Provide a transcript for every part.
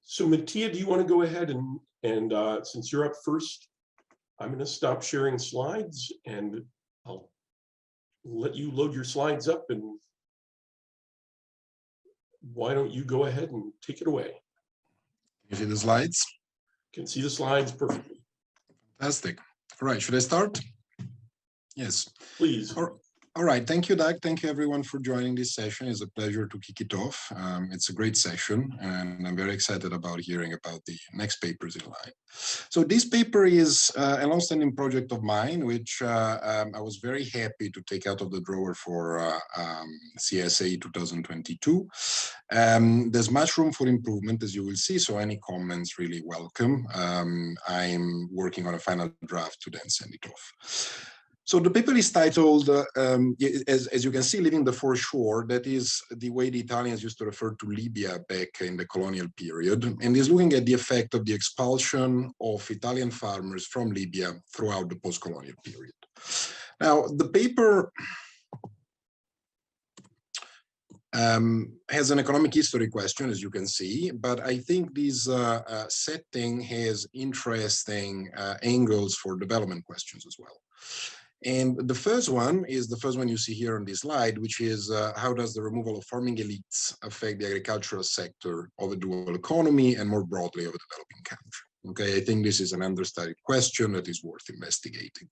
So Mattia, do you want to go ahead and since you're up first, I'm going to stop sharing slides and I'll let you load your slides up, and why don't you go ahead and take it away? You see the slides? Can see the slides perfectly. Fantastic. All right, should I start? Yes. Please. All right, thank you, Doug. Thank you, everyone, for joining this session. It's a pleasure to kick it off. It's a great session, and I'm very excited about hearing about the next papers in line. So this paper is a long-standing project of mine, which I was very happy to take out of the drawer for CSAE 2022. There's much room for improvement, as you will see, so any comments really welcome. I'm working on a final draft to then send it off. So the paper is titled, as you can see, Leaving the Foreshore. That is the way the Italians used to refer to Libya back in the colonial period, and is looking at the effect of the expulsion of Italian farmers from Libya throughout the post-colonial period. Now, the paper has an economic history question, as you can see, but I think this setting has interesting angles for development questions as well. And the first one is the first one you see here on this slide, which is how does the removal of farming elites affect the agricultural sector of a dual economy and more broadly of a developing country? Okay, I think this is an understudied question that is worth investigating.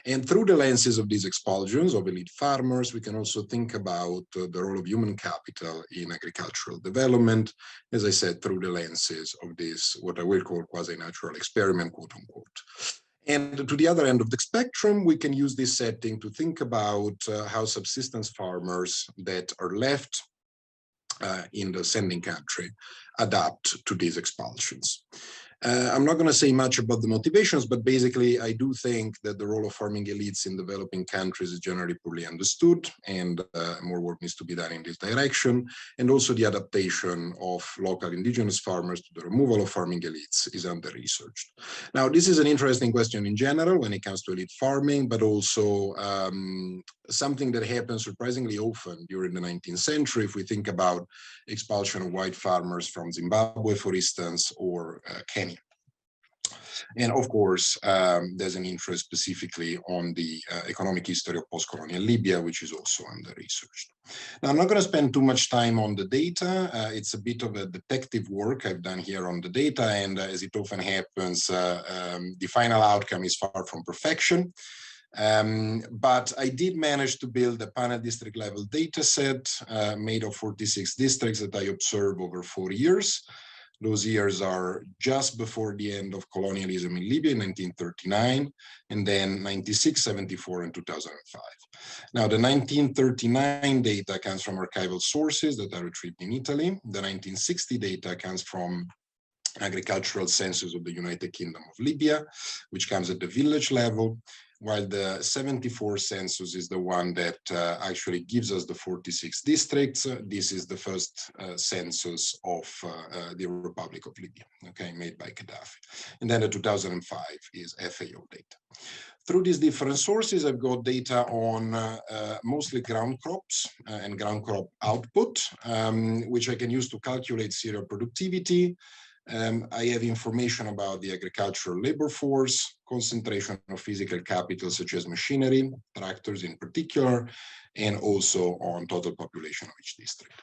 And through the lenses of these expulsions of elite farmers, we can also think about the role of human capital in agricultural development, as I said, through the lenses of this, what I will call quasi-natural experiment, quote unquote. And to the other end of the spectrum, we can use this setting to think about how subsistence farmers that are left in the sending country adapt to these expulsions. I'm not going to say much about the motivations, but basically I do think that the role of farming elites in developing countries is generally poorly understood, and more work needs to be done in this direction. And also the adaptation of local indigenous farmers to the removal of farming elites is under-researched. Now, this is an interesting question in general when it comes to elite farming, but also something that happens surprisingly often during the 19th century, if we think about expulsion of white farmers from Zimbabwe, for instance, or Kenya. And of course, there's an interest specifically on the economic history of post-colonial Libya, which is also under-researched. Now, I'm not going to spend too much time on the data. It's a bit of a detective work I've done here on the data, and as it often happens, the final outcome is far from perfection. But I did manage to build a panel district level data set made of 46 districts that I observed over 4 years. Those years are just before the end of colonialism in Libya in 1939, and then 96, 74, and 2005. Now, the 1939 data comes from archival sources that are retrieved in Italy. The 1960 data comes from agricultural census of the United Kingdom of Libya, which comes at the village level, while the 74 census is the one that actually gives us the 46 districts. This is the first census of the Republic of Libya, okay, made by Gaddafi. And then the 2005 is FAO data. Through these different sources, I've got data on mostly ground crops and ground crop output, which I can use to calculate cereal productivity. I have information about the agricultural labor force, concentration of physical capital such as machinery, tractors in particular, and also on total population of each district.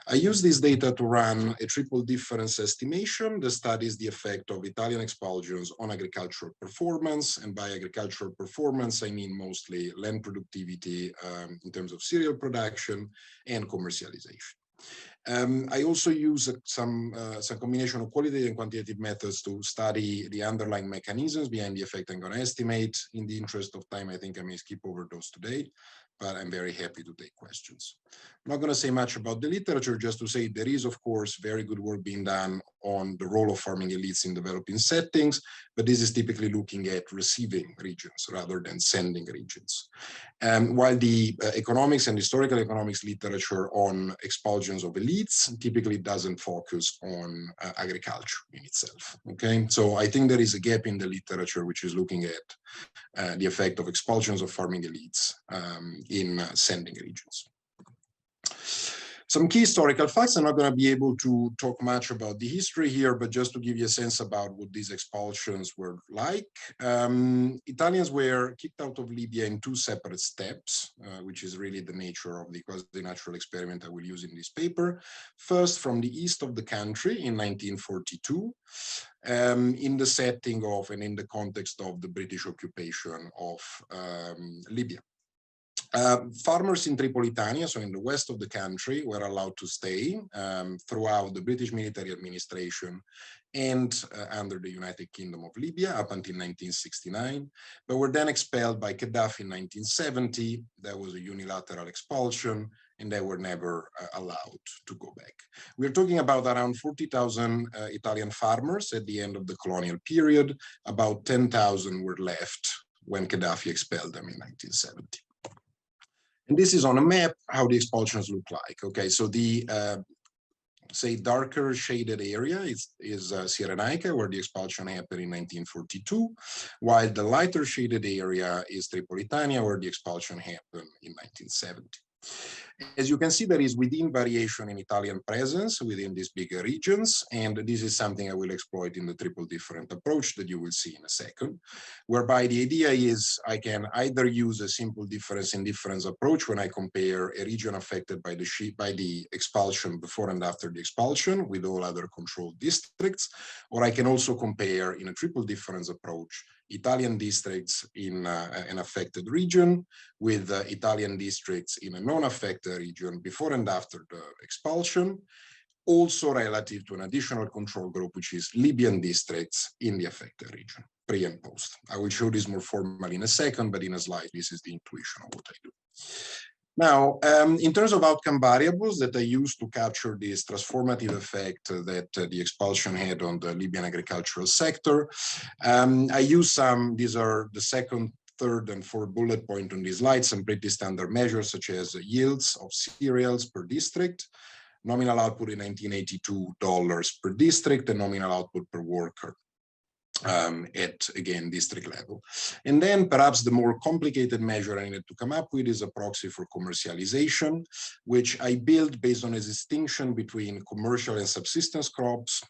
I use this data to run a triple difference estimation that studies the effect of Italian expulsions on agricultural performance. And by agricultural performance, I mean mostly land productivity in terms of cereal production and commercialization. I also use some combination of qualitative and quantitative methods to study the underlying mechanisms behind the effect I'm going to estimate. In the interest of time, I think I may skip over those today, but I'm very happy to take questions. I'm not going to say much about the literature, just to say there is, of course, very good work being done on the role of farming elites in developing settings, but this is typically looking at receiving regions rather than sending regions. While the economics and historical economics literature on expulsions of elites typically doesn't focus on agriculture in itself, okay? So I think there is a gap in the literature which is looking at the effect of expulsions of farming elites in sending regions. Some key historical facts. I'm not going to be able to talk much about the history here, but just to give you a sense about what these expulsions were like. Italians were kicked out of Libya in 2 separate steps, which is really the nature of the quasi-natural experiment I will use in this paper. First, from the east of the country in 1942, in the setting of and in the context of the British occupation of Libya. Farmers in Tripolitania, so in the west of the country, were allowed to stay throughout the British military administration and under the United Kingdom of Libya up until 1969, but were then expelled by Gaddafi in 1970. There was a unilateral expulsion, and they were never allowed to go back. We're talking about around 40,000 Italian farmers at the end of the colonial period. About 10,000 were left when Gaddafi expelled them in 1970. And this is on a map how the expulsions look like. Okay, so the say darker shaded area is Cyrenaica, where the expulsion happened in 1942, while the lighter shaded area is Tripolitania, where the expulsion happened in 1970. As you can see, there is within variation in Italian presence within these bigger regions, and this is something I will exploit in the triple different approach that you will see in a second, whereby the idea is I can either use a simple difference in difference approach when I compare a region affected by the expulsion before and after the expulsion with all other controlled districts, or I can also compare in a triple difference approach Italian districts in an affected region with Italian districts in a non-affected region before and after the expulsion, also relative to an additional control group, which is Libyan districts in the affected region, pre and post. I will show this more formally in a second, but in a slide, this is the intuition of what I do. Now, in terms of outcome variables that I use to capture this transformative effect that the expulsion had on the Libyan agricultural sector, I use some, these are the second, third, and fourth bullet point on this slide, some pretty standard measures such as yields of cereals per district, nominal output in 1982 dollars per district, and nominal output per worker. At, again, district level. And then perhaps the more complicated measure I needed to come up with is a proxy for commercialization, which I built based on a distinction between commercial and subsistence crops,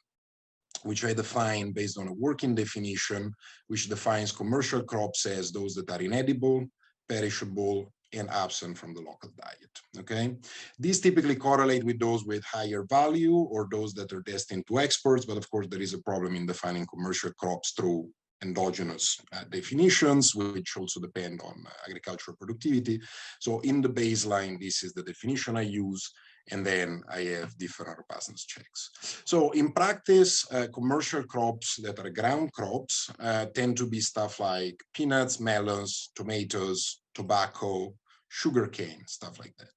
which I define based on a working definition, which defines commercial crops as those that are inedible, perishable, and absent from the local diet, okay? These typically correlate with those with higher value or those that are destined to exports, but of course there is a problem in defining commercial crops through endogenous definitions, which also depend on agricultural productivity. So in the baseline, this is the definition I use, and then I have different robustness checks. So in practice, commercial crops that are ground crops tend to be stuff like peanuts, melons, tomatoes, tobacco, sugarcane, stuff like that.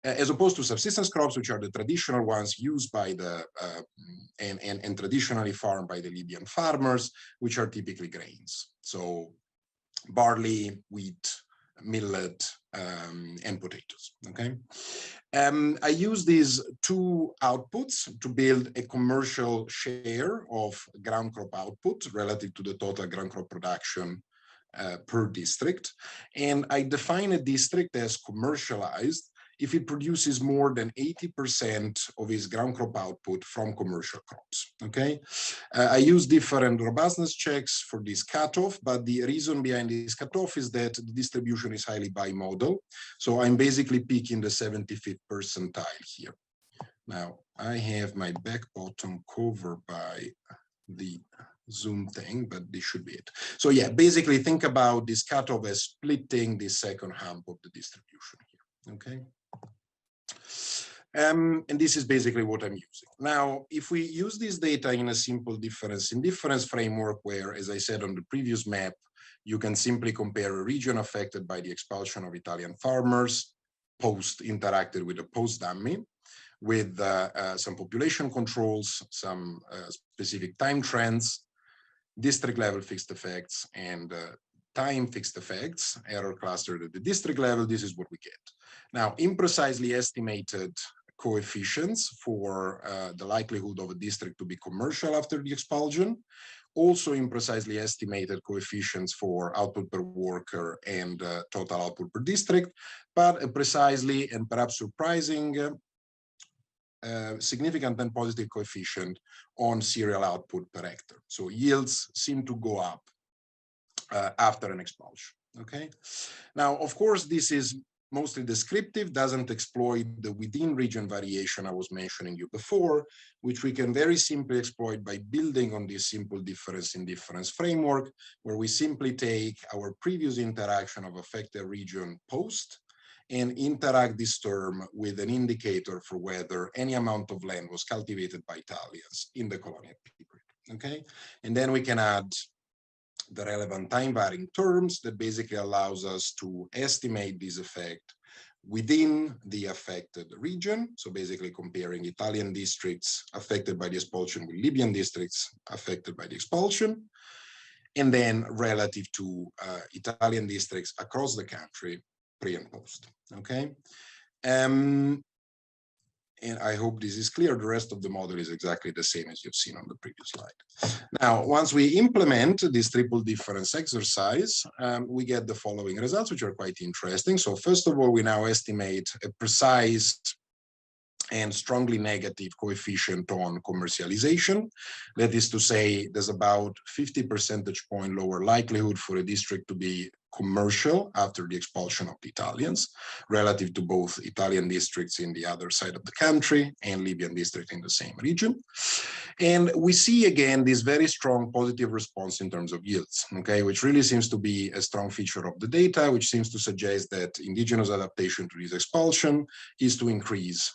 As opposed to subsistence crops, which are the traditional ones used by the, and traditionally farmed by the Libyan farmers, which are typically grains. So barley, wheat, millet, and potatoes, okay? I use these two outputs to build a commercial share of ground crop output relative to the total ground crop production per district. And I define a district as commercialized if it produces more than 80% of its ground crop output from commercial crops, okay? I use different robustness checks for this cutoff, but the reason behind this cutoff is that the distribution is highly bimodal. So I'm basically picking the 75th percentile here. Now, I have my back bottom covered by the Zoom thing, but this should be it. So yeah, basically think about this cutoff as splitting the second hump of the distribution here, okay? And this is basically what I'm using. Now, if we use this data in a simple difference in difference framework where, as I said on the previous map, you can simply compare a region affected by the expulsion of Italian farmers, post interacted with a post dummy, with some population controls, some specific time trends, district level fixed effects, and time fixed effects, error clustered at the district level, this is what we get. Now, imprecisely estimated coefficients for the likelihood of a district to be commercial after the expulsion, also imprecisely estimated coefficients for output per worker and total output per district, but precisely and perhaps surprising significant and positive coefficient on cereal output per hectare. So yields seem to go up after an expulsion. Okay. Now, of course, this is mostly descriptive, doesn't exploit the within region variation I was mentioning you before, which we can very simply exploit by building on this simple difference in difference framework, where we simply take our previous interaction of affected region post and interact this term with an indicator for whether any amount of land was cultivated by Italians in the colonial period. Okay. And then we can add the relevant time varying terms that basically allows us to estimate this effect within the affected region. So basically comparing Italian districts affected by the expulsion with Libyan districts affected by the expulsion, and then relative to Italian districts across the country pre and post. Okay. And I hope this is clear. The rest of the model is exactly the same as you've seen on the previous slide. Now, once we implement this triple difference exercise, we get the following results, which are quite interesting. So first of all, we now estimate a precise and strongly negative coefficient on commercialization. That is to say, there's about 50 percentage point lower likelihood for a district to be commercial after the expulsion of the Italians, relative to both Italian districts in the other side of the country and Libyan district in the same region. And we see again this very strong positive response in terms of yields, okay, which really seems to be a strong feature of the data, which seems to suggest that indigenous adaptation to this expulsion is to increase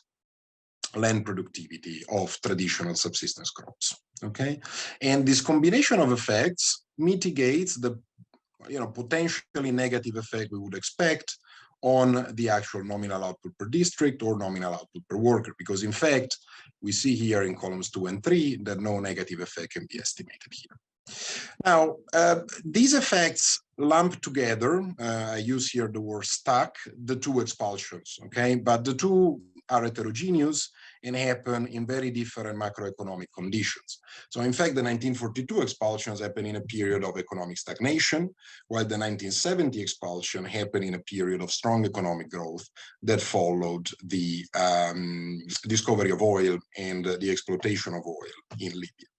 land productivity of traditional subsistence crops. Okay, and this combination of effects mitigates the potentially negative effect we would expect on the actual nominal output per district or nominal output per worker, because in fact we see here in columns 2 and 3 that no negative effect can be estimated here. Now, these effects lump together, I use here the word stack, the two expulsions, okay? But the two are heterogeneous and happen in very different macroeconomic conditions. So in fact, the 1942 expulsions happened in a period of economic stagnation, while the 1970 expulsion happened in a period of strong economic growth that followed the discovery of oil and the exploitation of oil in Libya.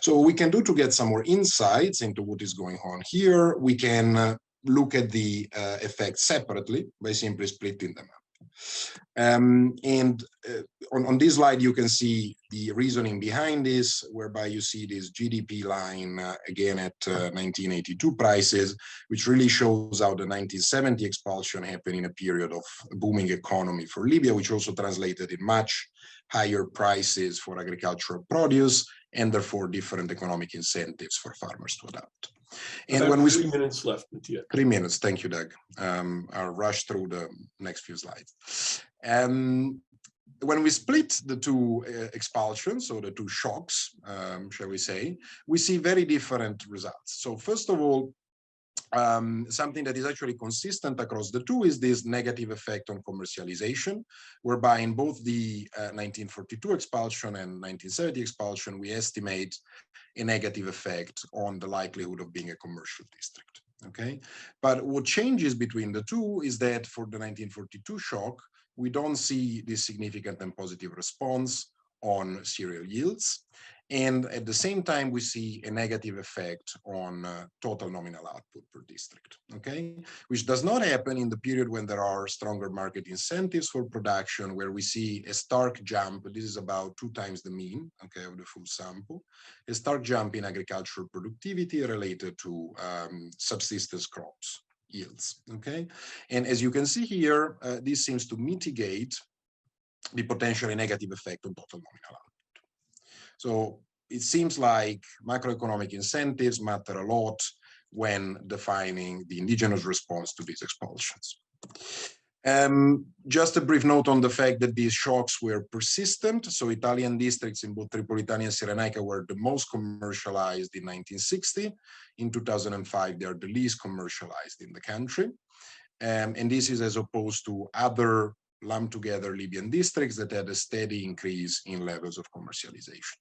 So what we can do to get some more insights into what is going on here, we can look at the effects separately by simply splitting them up. On this slide, you can see the reasoning behind this, whereby you see this GDP line again at 1982 prices, which really shows how the 1970 expulsion happened in a period of booming economy for Libya, which also translated in much higher prices for agricultural produce and therefore different economic incentives for farmers to adapt. And about when we 3 minutes left, Mattia. 3 minutes, thank you, Doug. I'll rush through the next few slides. When we split the two expulsions, or the two shocks, shall we say, we see very different results. So first of all, something that is actually consistent across the two is this negative effect on commercialization, whereby in both the 1942 expulsion and 1970 expulsion, we estimate a negative effect on the likelihood of being a commercial district. Okay, but what changes between the two is that for the 1942 shock, we don't see this significant and positive response on cereal yields. And at the same time, we see a negative effect on total nominal output per district, okay? Which does not happen in the period when there are stronger market incentives for production, where we see a stark jump. This is about 2 times the mean, okay, of the full sample. A stark jump in agricultural productivity related to subsistence crops yields, okay? And as you can see here, this seems to mitigate the potentially negative effect on total nominal output. So it seems like macroeconomic incentives matter a lot when defining the indigenous response to these expulsions. Just a brief note on the fact that these shocks were persistent. So Italian districts in both Tripolitania and Cyrenaica were the most commercialized in 1960. In 2005, they are the least commercialized in the country. And this is as opposed to other lumped together Libyan districts that had a steady increase in levels of commercialization.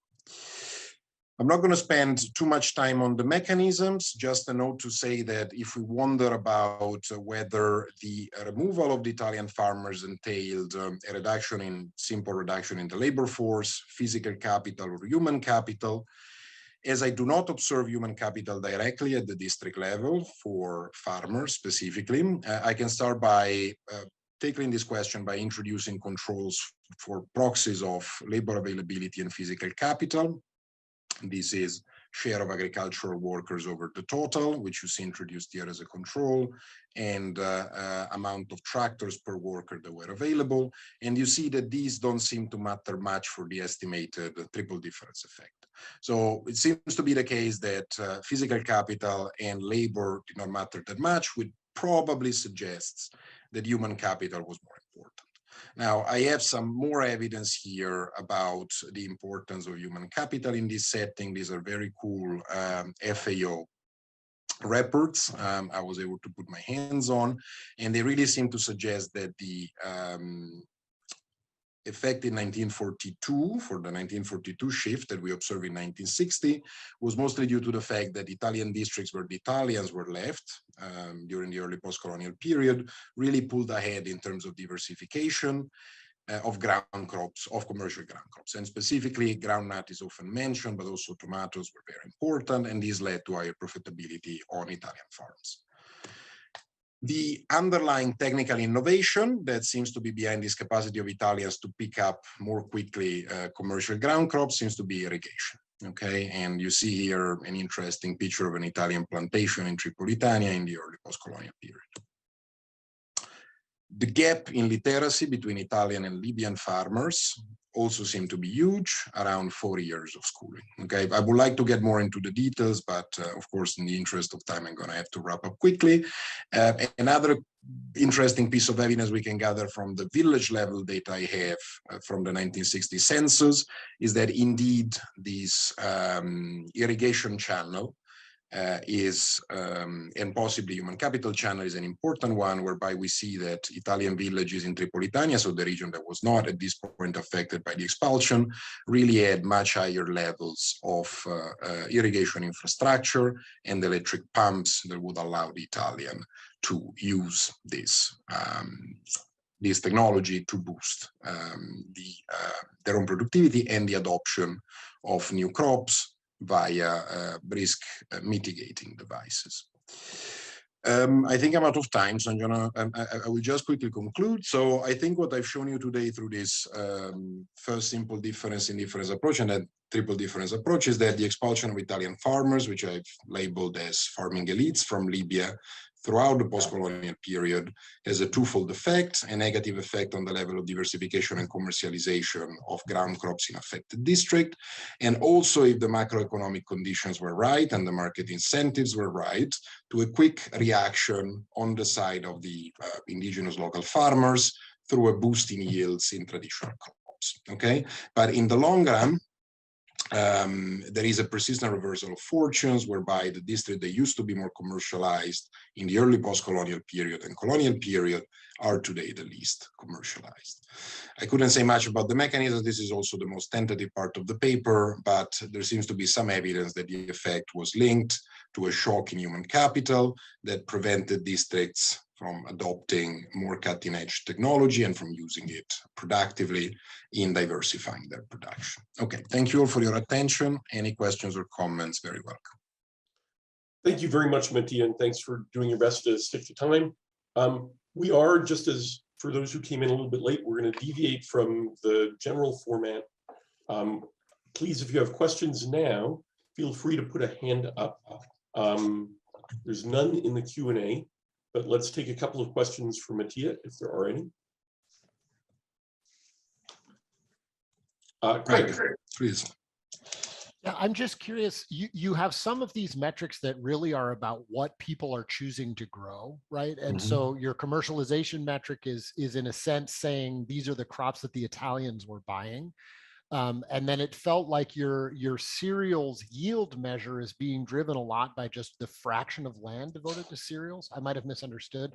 I'm not going to spend too much time on the mechanisms, just a note to say that if we wonder about whether the removal of the Italian farmers entailed a reduction in simple reduction in the labor force, physical capital, or human capital, as I do not observe human capital directly at the district level for farmers specifically, I can start by tackling this question by introducing controls for proxies of labor availability and physical capital. This is share of agricultural workers over the total, which you see introduced here as a control, and amount of tractors per worker that were available. And you see that these don't seem to matter much for the estimated triple difference effect. So it seems to be the case that physical capital and labor did not matter that much, which probably suggests that human capital was more important. Now, I have some more evidence here about the importance of human capital in this setting. These are very cool FAO reports I was able to put my hands on, and they really seem to suggest that the effect in 1942 for the 1942 shift that we observed in 1960 was mostly due to the fact that Italian districts where the Italians were left during the early post-colonial period really pulled ahead in terms of diversification of ground crops, of commercial ground crops. And specifically, groundnut is often mentioned, but also tomatoes were very important, and these led to higher profitability on Italian farms. The underlying technical innovation that seems to be behind this capacity of Italians to pick up more quickly commercial ground crops seems to be irrigation. Okay, and you see here an interesting picture of an Italian plantation in Tripolitania in the early post-colonial period. The gap in literacy between Italian and Libyan farmers also seem to be huge, around 4 years of schooling. Okay, I would like to get more into the details, but of course, in the interest of time, I'm going to have to wrap up quickly. Another interesting piece of evidence we can gather from the village level data I have from the 1960 census is that indeed this irrigation channel and possibly human capital channel is an important one, whereby we see that Italian villages in Tripolitania, so the region that was not at this point affected by the expulsion, really had much higher levels of irrigation infrastructure and electric pumps that would allow the Italian to use this technology to boost their own productivity and the adoption of new crops via risk mitigating devices. I think I'm out of time, so I will just quickly conclude. So I think what I've shown you today through this first simple difference in difference approach and then triple difference approach is that the expulsion of Italian farmers, which I've labeled as farming elites from Libya throughout the post-colonial period, has a twofold effect: a negative effect on the level of diversification and commercialization of ground crops in affected district, and also, if the macroeconomic conditions were right and the market incentives were right, to a quick reaction on the side of the indigenous local farmers through a boost in yields in traditional crops. Okay, but in the long run, there is a persistent reversal of fortunes, whereby the districts that used to be more commercialized in the early post-colonial period and colonial period are today the least commercialized. I couldn't say much about the mechanism. This is also the most tentative part of the paper, but there seems to be some evidence that the effect was linked to a shock in human capital that prevented districts from adopting more cutting-edge technology and from using it productively in diversifying their production. Okay, thank you all for your attention. Any questions or comments, very welcome. Thank you very much, Mattia, and thanks for doing your best to stick to time. We are, just as for those who came in a little bit late, we're going to deviate from the general format. Please, if you have questions now, feel free to put a hand up. There's none in the Q&A. But let's take a couple of questions for Mattia, if there are any. Craig, please. Yeah, I'm just curious, you have some of these metrics that really are about what people are choosing to grow, right? And so your commercialization metric is in a sense saying these are the crops that the Italians were buying. And then it felt like your cereals yield measure is being driven a lot by just the fraction of land devoted to cereals. I might have misunderstood.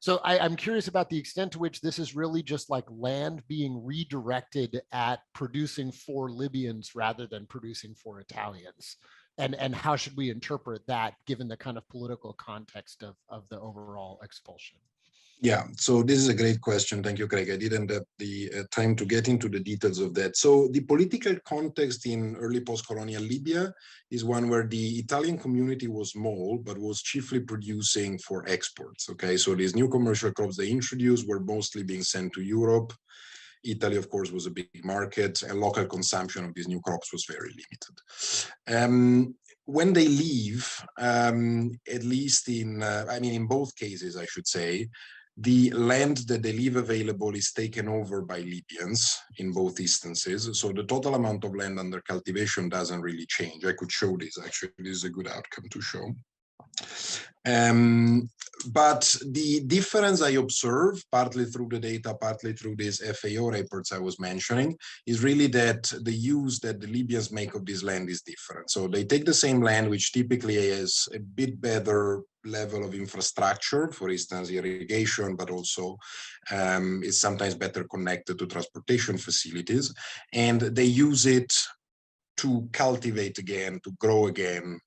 So I'm curious about the extent to which this is really just like land being redirected at producing for Libyans rather than producing for Italians. And how should we interpret that given the kind of political context of the overall expulsion? Yeah, so this is a great question. Thank you, Craig. I didn't have the time to get into the details of that. So the political context in early post-colonial Libya is one where the Italian community was small, but was chiefly producing for exports. Okay, so these new commercial crops they introduced were mostly being sent to Europe. Italy, of course, was a big market, and local consumption of these new crops was very limited. When they leave, at least in both cases, I should say, the land that they leave available is taken over by Libyans in both instances. So the total amount of land under cultivation doesn't really change. I could show this, actually. This is a good outcome to show. But the difference I observe, partly through the data, partly through these FAO reports I was mentioning, is really that the use that the Libyans make of this land is different. So they take the same land, which typically has a bit better level of infrastructure, for instance, irrigation, but also is sometimes better connected to transportation facilities, and they use it to cultivate again, to grow again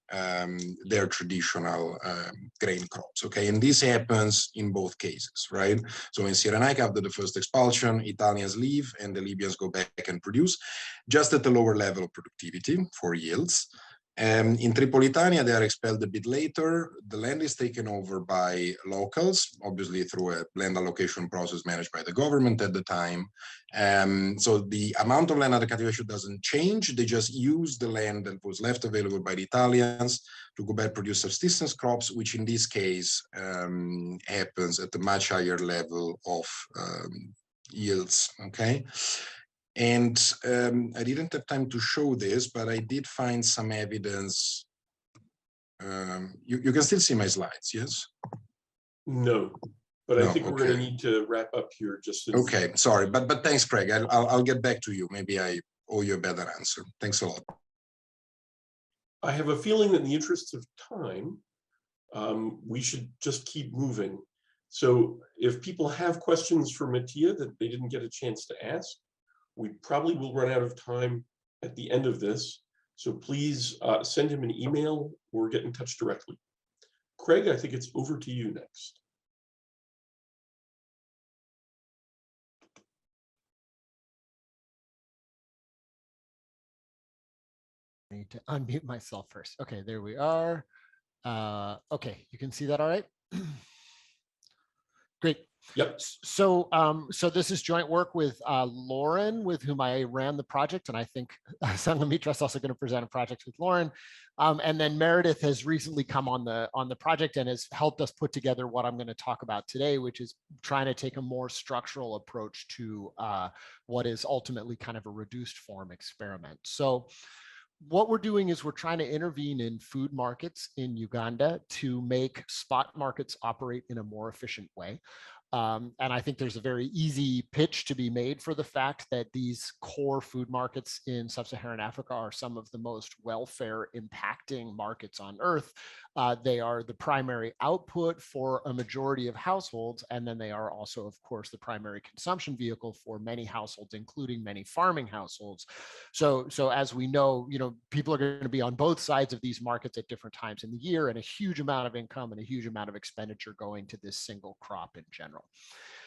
their traditional grain crops, okay? And this happens in both cases, right? So in Cyrenaica, after the first expulsion, Italians leave and the Libyans go back and produce, just at a lower level of productivity for yields. In Tripolitania, they are expelled a bit later. The land is taken over by locals, obviously through a land allocation process managed by the government at the time. So the amount of land under cultivation doesn't change. They just use the land that was left available by the Italians to go back produce subsistence crops, which in this case happens at a much higher level of yields, okay? And I didn't have time to show this, but I did find some evidence. You can still see my slides, yes? No, but I think we're going to okay. need to wrap up here just in. Okay, sorry, but thanks, Craig. I'll get back to you. Maybe I owe you a better answer. Thanks a lot. I have a feeling that in the interest of time, we should just keep moving. So if people have questions for Mattia that they didn't get a chance to ask, we probably will run out of time at the end of this. So please send him an email or get in touch directly. Craig, I think it's over to you next. I need to unmute myself first. Okay, there we are. Okay, you can see that all right? Great. Yep. So, so this is joint work with Lauren, with whom I ran the project, and I think Sanghamitra is also going to present a project with Lauren. And then Meredith has recently come on the project and has helped us put together what I'm going to talk about today, which is trying to take a more structural approach to what is ultimately kind of a reduced form experiment. So what we're doing is we're trying to intervene in food markets in Uganda to make spot markets operate in a more efficient way. And I think there's a very easy pitch to be made for the fact that these core food markets in sub-Saharan Africa are some of the most welfare impacting markets on earth. They are the primary output for a majority of households, and then they are also, of course, the primary consumption vehicle for many households, including many farming households. So as we know, people are going to be on both sides of these markets at different times in the year, and a huge amount of income and a huge amount of expenditure going to this single crop in general.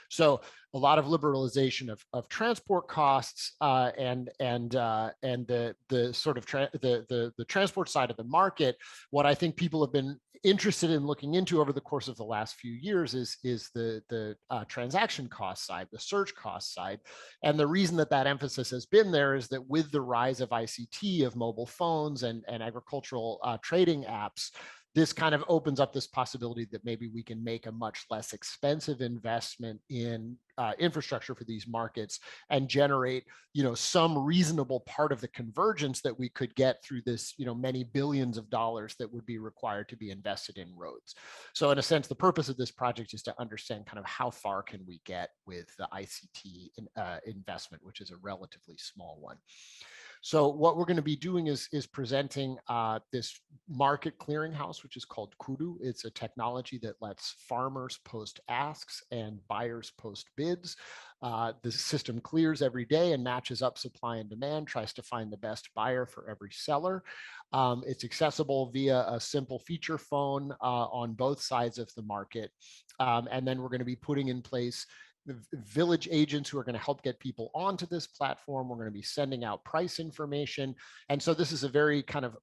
So a lot of liberalization of transport costs and the sort of the transport side of the market. What I think people have been interested in looking into over the course of the last few years is the transaction cost side, the search cost side. And the reason that emphasis has been there is that with the rise of ICT, of mobile phones and agricultural trading apps, this kind of opens up this possibility that maybe we can make a much less expensive investment in infrastructure for these markets and generate, some reasonable part of the convergence that we could get through this, many billions of dollars that would be required to be invested in roads. So in a sense, the purpose of this project is to understand kind of how far can we get with the ICT investment, which is a relatively small one. So what we're going to be doing is presenting this market clearinghouse, which is called Kudu. It's a technology that lets farmers post asks and buyers post bids. The system clears every day and matches up supply and demand, tries to find the best buyer for every seller. It's accessible via a simple feature phone on both sides of the market. And then we're going to be putting in place village agents who are going to help get people onto this platform. We're going to be sending out price information. And so this is a very kind of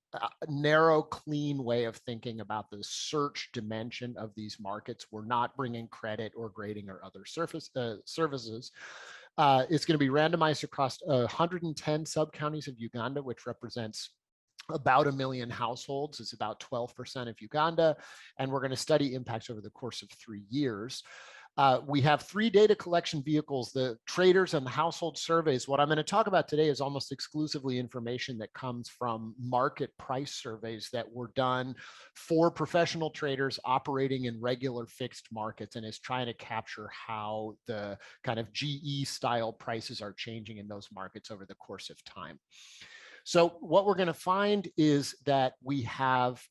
narrow, clean way of thinking about the search dimension of these markets. We're not bringing credit or grading or other services. It's going to be randomized across 110 sub-counties of Uganda, which represents about 1 million households. It's about 12% of Uganda. And we're going to study impacts over the course of 3 years. We have 3 data collection vehicles, the traders and the household surveys. What I'm going to talk about today is almost exclusively information that comes from market price surveys that were done for professional traders operating in regular fixed markets, and is trying to capture how the kind of GE style prices are changing in those markets over the course of time. So what we're going to find is that we have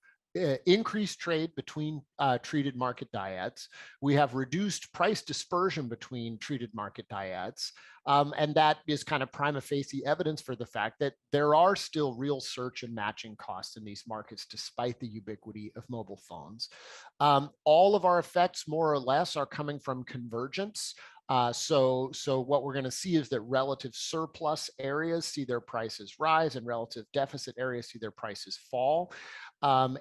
increased trade between treated market dyads. We have reduced price dispersion between treated market dyads. And that is kind of prima facie evidence for the fact that there are still real search and matching costs in these markets, despite the ubiquity of mobile phones. All of our effects, more or less, are coming from convergence. So what we're going to see is that relative surplus areas see their prices rise, and relative deficit areas see their prices fall.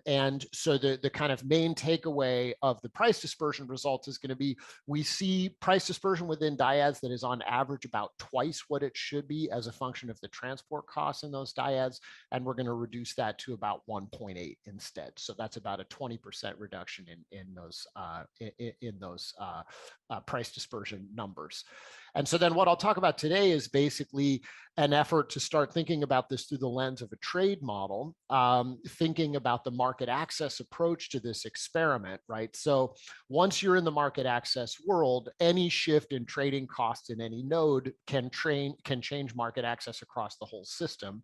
And so the kind of main takeaway of the price dispersion results is going to be, we see price dispersion within dyads that is on average about twice what it should be as a function of the transport costs in those dyads. And we're going to reduce that to about 1.8 instead. So that's about a 20% reduction in those price dispersion numbers. And so then what I'll talk about today is basically an effort to start thinking about this through the lens of a trade model, thinking about the market access approach to this experiment, right? So once you're in the market access world, any shift in trading costs in any node can change market access across the whole system.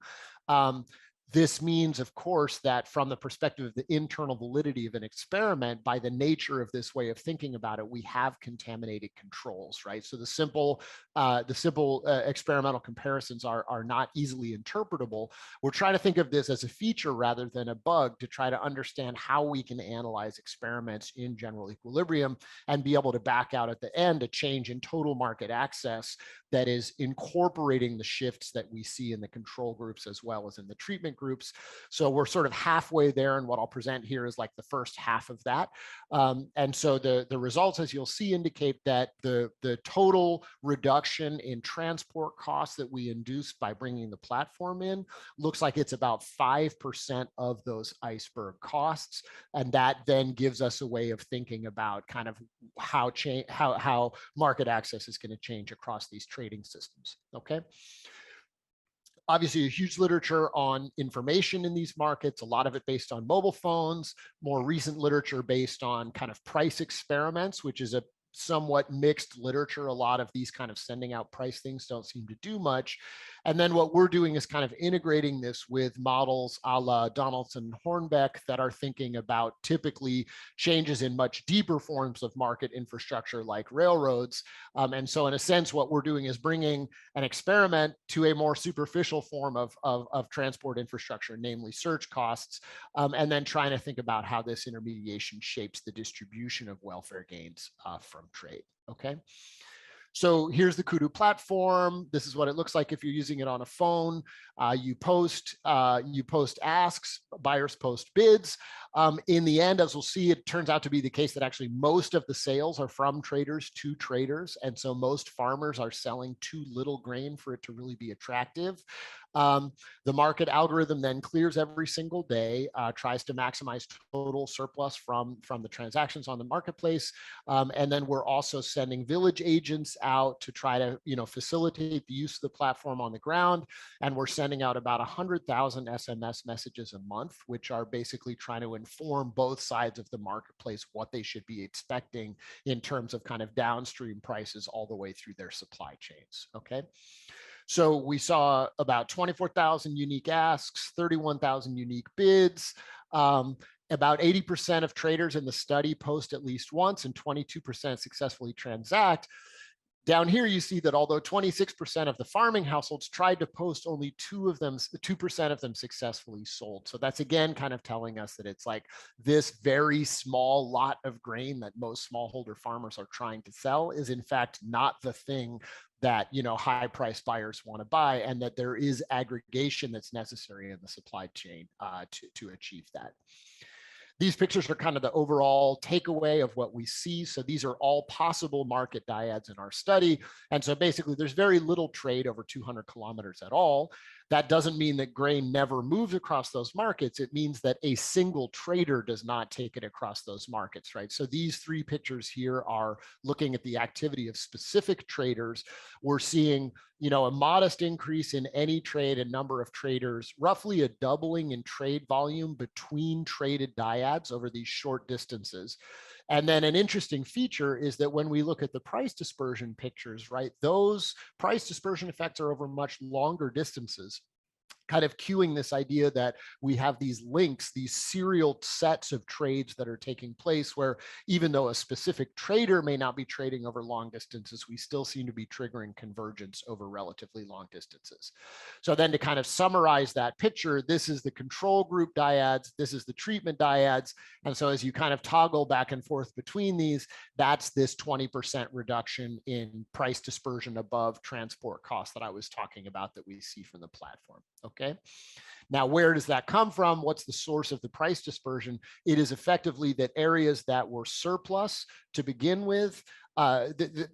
This means, of course, that from the perspective of the internal validity of an experiment, by the nature of this way of thinking about it, we have contaminated controls, right? So the simple experimental comparisons are not easily interpretable. We're trying to think of this as a feature rather than a bug, to try to understand how we can analyze experiments in general equilibrium and be able to back out at the end a change in total market access that is incorporating the shifts that we see in the control groups as well as in the treatment groups. So we're sort of halfway there, and what I'll present here is like the first half of that. And so the results, as you'll see, indicate that the total reduction in transport costs that we induced by bringing the platform in looks like it's about 5% of those iceberg costs. And that then gives us a way of thinking about kind of how market access is going to change across these trading systems, okay? Obviously, a huge literature on information in these markets, a lot of it based on mobile phones, more recent literature based on kind of price experiments, which is a somewhat mixed literature. A lot of these kind of sending out price things don't seem to do much. And then what we're doing is kind of integrating this with models a la Donaldson Hornbeck that are thinking about typically changes in much deeper forms of market infrastructure like railroads. And so in a sense, what we're doing is bringing an experiment to a more superficial form of transport infrastructure, namely surge costs, and then trying to think about how this intermediation shapes the distribution of welfare gains from trade, okay? So here's the Kudu platform. This is what it looks like if you're using it on a phone. You post asks, buyers post bids. In the end, as we'll see, it turns out to be the case that actually most of the sales are from traders to traders. And so most farmers are selling too little grain for it to really be attractive. The market algorithm then clears every single day, tries to maximize total surplus from the transactions on the marketplace. And then we're also sending village agents out to try to facilitate the use of the platform on the ground. And we're sending out about 100,000 SMS messages a month, which are basically trying to inform both sides of the marketplace what they should be expecting in terms of kind of downstream prices all the way through their supply chains, okay? So we saw about 24,000 unique asks, 31,000 unique bids. About 80% of traders in the study post at least once, and 22% successfully transact. Down here, you see that although 26% of the farming households tried to post, only 2% of them successfully sold. So that's again kind of telling us that it's like this very small lot of grain that most smallholder farmers are trying to sell is in fact not the thing that, you know, high price buyers want to buy, and that there is aggregation that's necessary in the supply chain to achieve that. These pictures are kind of the overall takeaway of what we see. So these are all possible market dyads in our study. And so basically there's very little trade over 200 kilometers at all. That doesn't mean that grain never moves across those markets. It means that a single trader does not take it across those markets, right? So these three pictures here are looking at the activity of specific traders. We're seeing, you know, a modest increase in any trade and number of traders, roughly a doubling in trade volume between traded dyads over these short distances. And then an interesting feature is that when we look at the price dispersion pictures, right, those price dispersion effects are over much longer distances, kind of cueing this idea that we have these links, these serial sets of trades that are taking place where even though a specific trader may not be trading over long distances, we still seem to be triggering convergence over relatively long distances. So then to kind of summarize that picture, this is the control group dyads, this is the treatment dyads. And so as you kind of toggle back and forth between these, that's this 20% reduction in price dispersion above transport costs that I was talking about that we see from the platform. Okay. Now, where does that come from? What's the source of the price dispersion? It is effectively that areas that were surplus to begin with,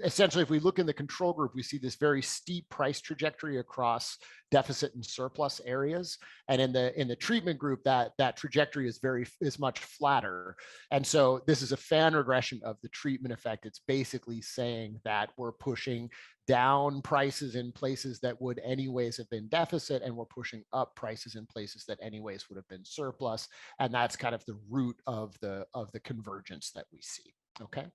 essentially, if we look in the control group, we see this very steep price trajectory across deficit and surplus areas. And in the treatment group, that trajectory is much flatter. And so this is a fan regression of the treatment effect. It's basically saying that we're pushing down prices in places that would anyways have been deficit, and we're pushing up prices in places that anyways would have been surplus. And that's kind of the root of the convergence that we see. Okay.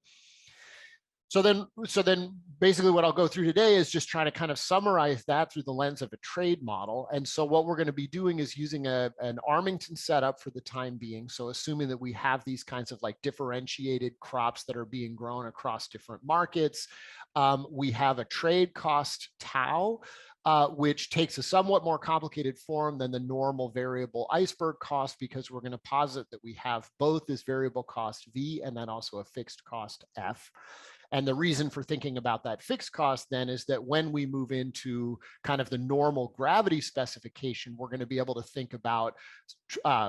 So then basically what I'll go through today is just trying to kind of summarize that through the lens of a trade model. And so what we're going to be doing is using an Armington setup for the time being. So assuming that we have these kinds of like differentiated crops that are being grown across different markets, we have a trade cost tau, which takes a somewhat more complicated form than the normal variable iceberg cost, because we're going to posit that we have both this variable cost V and then also a fixed cost F. And the reason for thinking about that fixed cost then is that when we move into kind of the normal gravity specification, we're going to be able to think about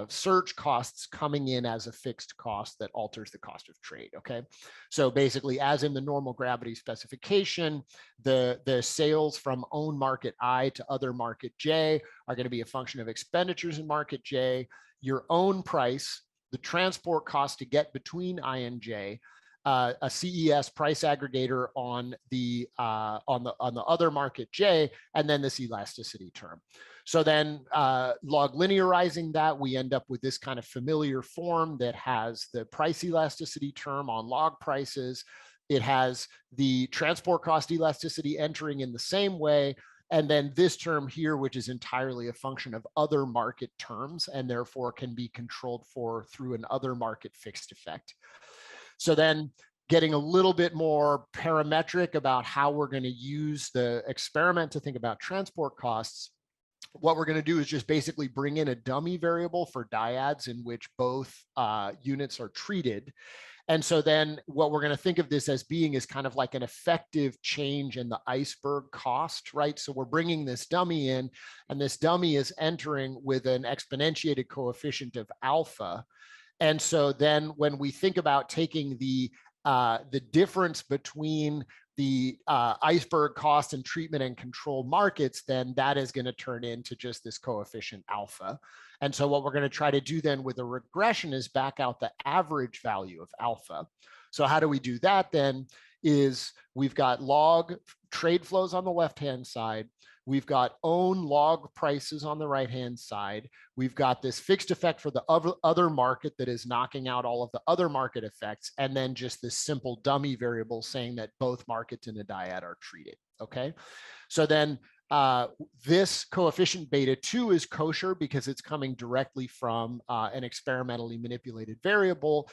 surge costs coming in as a fixed cost that alters the cost of trade. Okay. So basically, as in the normal gravity specification, the sales from own market I to other market J are going to be a function of expenditures in market J, your own price, the transport cost to get between I and J, a CES price aggregator on the other market J, and then this elasticity term. So then log linearizing that, we end up with this kind of familiar form that has the price elasticity term on log prices. It has the transport cost elasticity entering in the same way. And then this term here, which is entirely a function of other market terms and therefore can be controlled for through an other market fixed effect. So then getting a little bit more parametric about how we're going to use the experiment to think about transport costs, what we're going to do is just basically bring in a dummy variable for dyads in which both units are treated. And so then what we're going to think of this as being is kind of like an effective change in the iceberg cost, right? So we're bringing this dummy in, and this dummy is entering with an exponentiated coefficient of alpha. And so then when we think about taking the difference between the iceberg cost and treatment and control markets, then that is going to turn into just this coefficient alpha. And so what we're going to try to do then with a regression is back out the average value of alpha. So how do we do that then? Is we've got log trade flows on the left-hand side. We've got own log prices on the right-hand side. We've got this fixed effect for the other market that is knocking out all of the other market effects. And then just this simple dummy variable saying that both markets in a dyad are treated. Okay. So then this coefficient beta 2 is kosher because it's coming directly from an experimentally manipulated variable.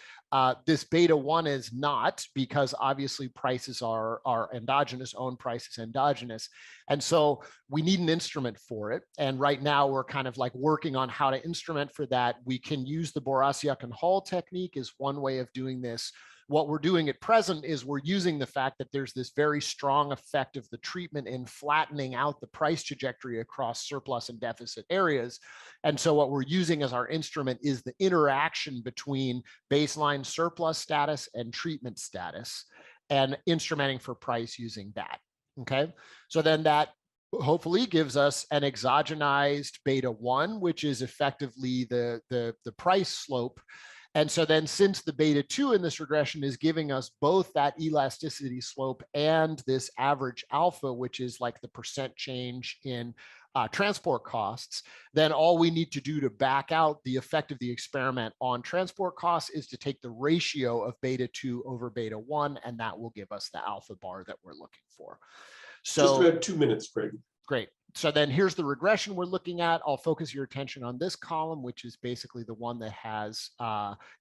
This beta 1 is not, because obviously prices are endogenous, own price is endogenous. And so we need an instrument for it. And right now we're kind of like working on how to instrument for that. We can use the Borasiak and Hall technique is one way of doing this. What we're doing at present is we're using the fact that there's this very strong effect of the treatment in flattening out the price trajectory across surplus and deficit areas. And so what we're using as our instrument is the interaction between baseline surplus status and treatment status, and instrumenting for price using that. Okay, so then that hopefully gives us an exogenized beta 1, which is effectively the price slope. And so then, since the beta 2 in this regression is giving us both that elasticity slope and this average alpha, which is like the percent change in transport costs, then all we need to do to back out the effect of the experiment on transport costs is to take the ratio of beta 2 over beta 1, and that will give us the alpha bar that we're looking for. So, just about 2 minutes, Craig. Great. So then here's the regression we're looking at. I'll focus your attention on this column, which is basically the one that has,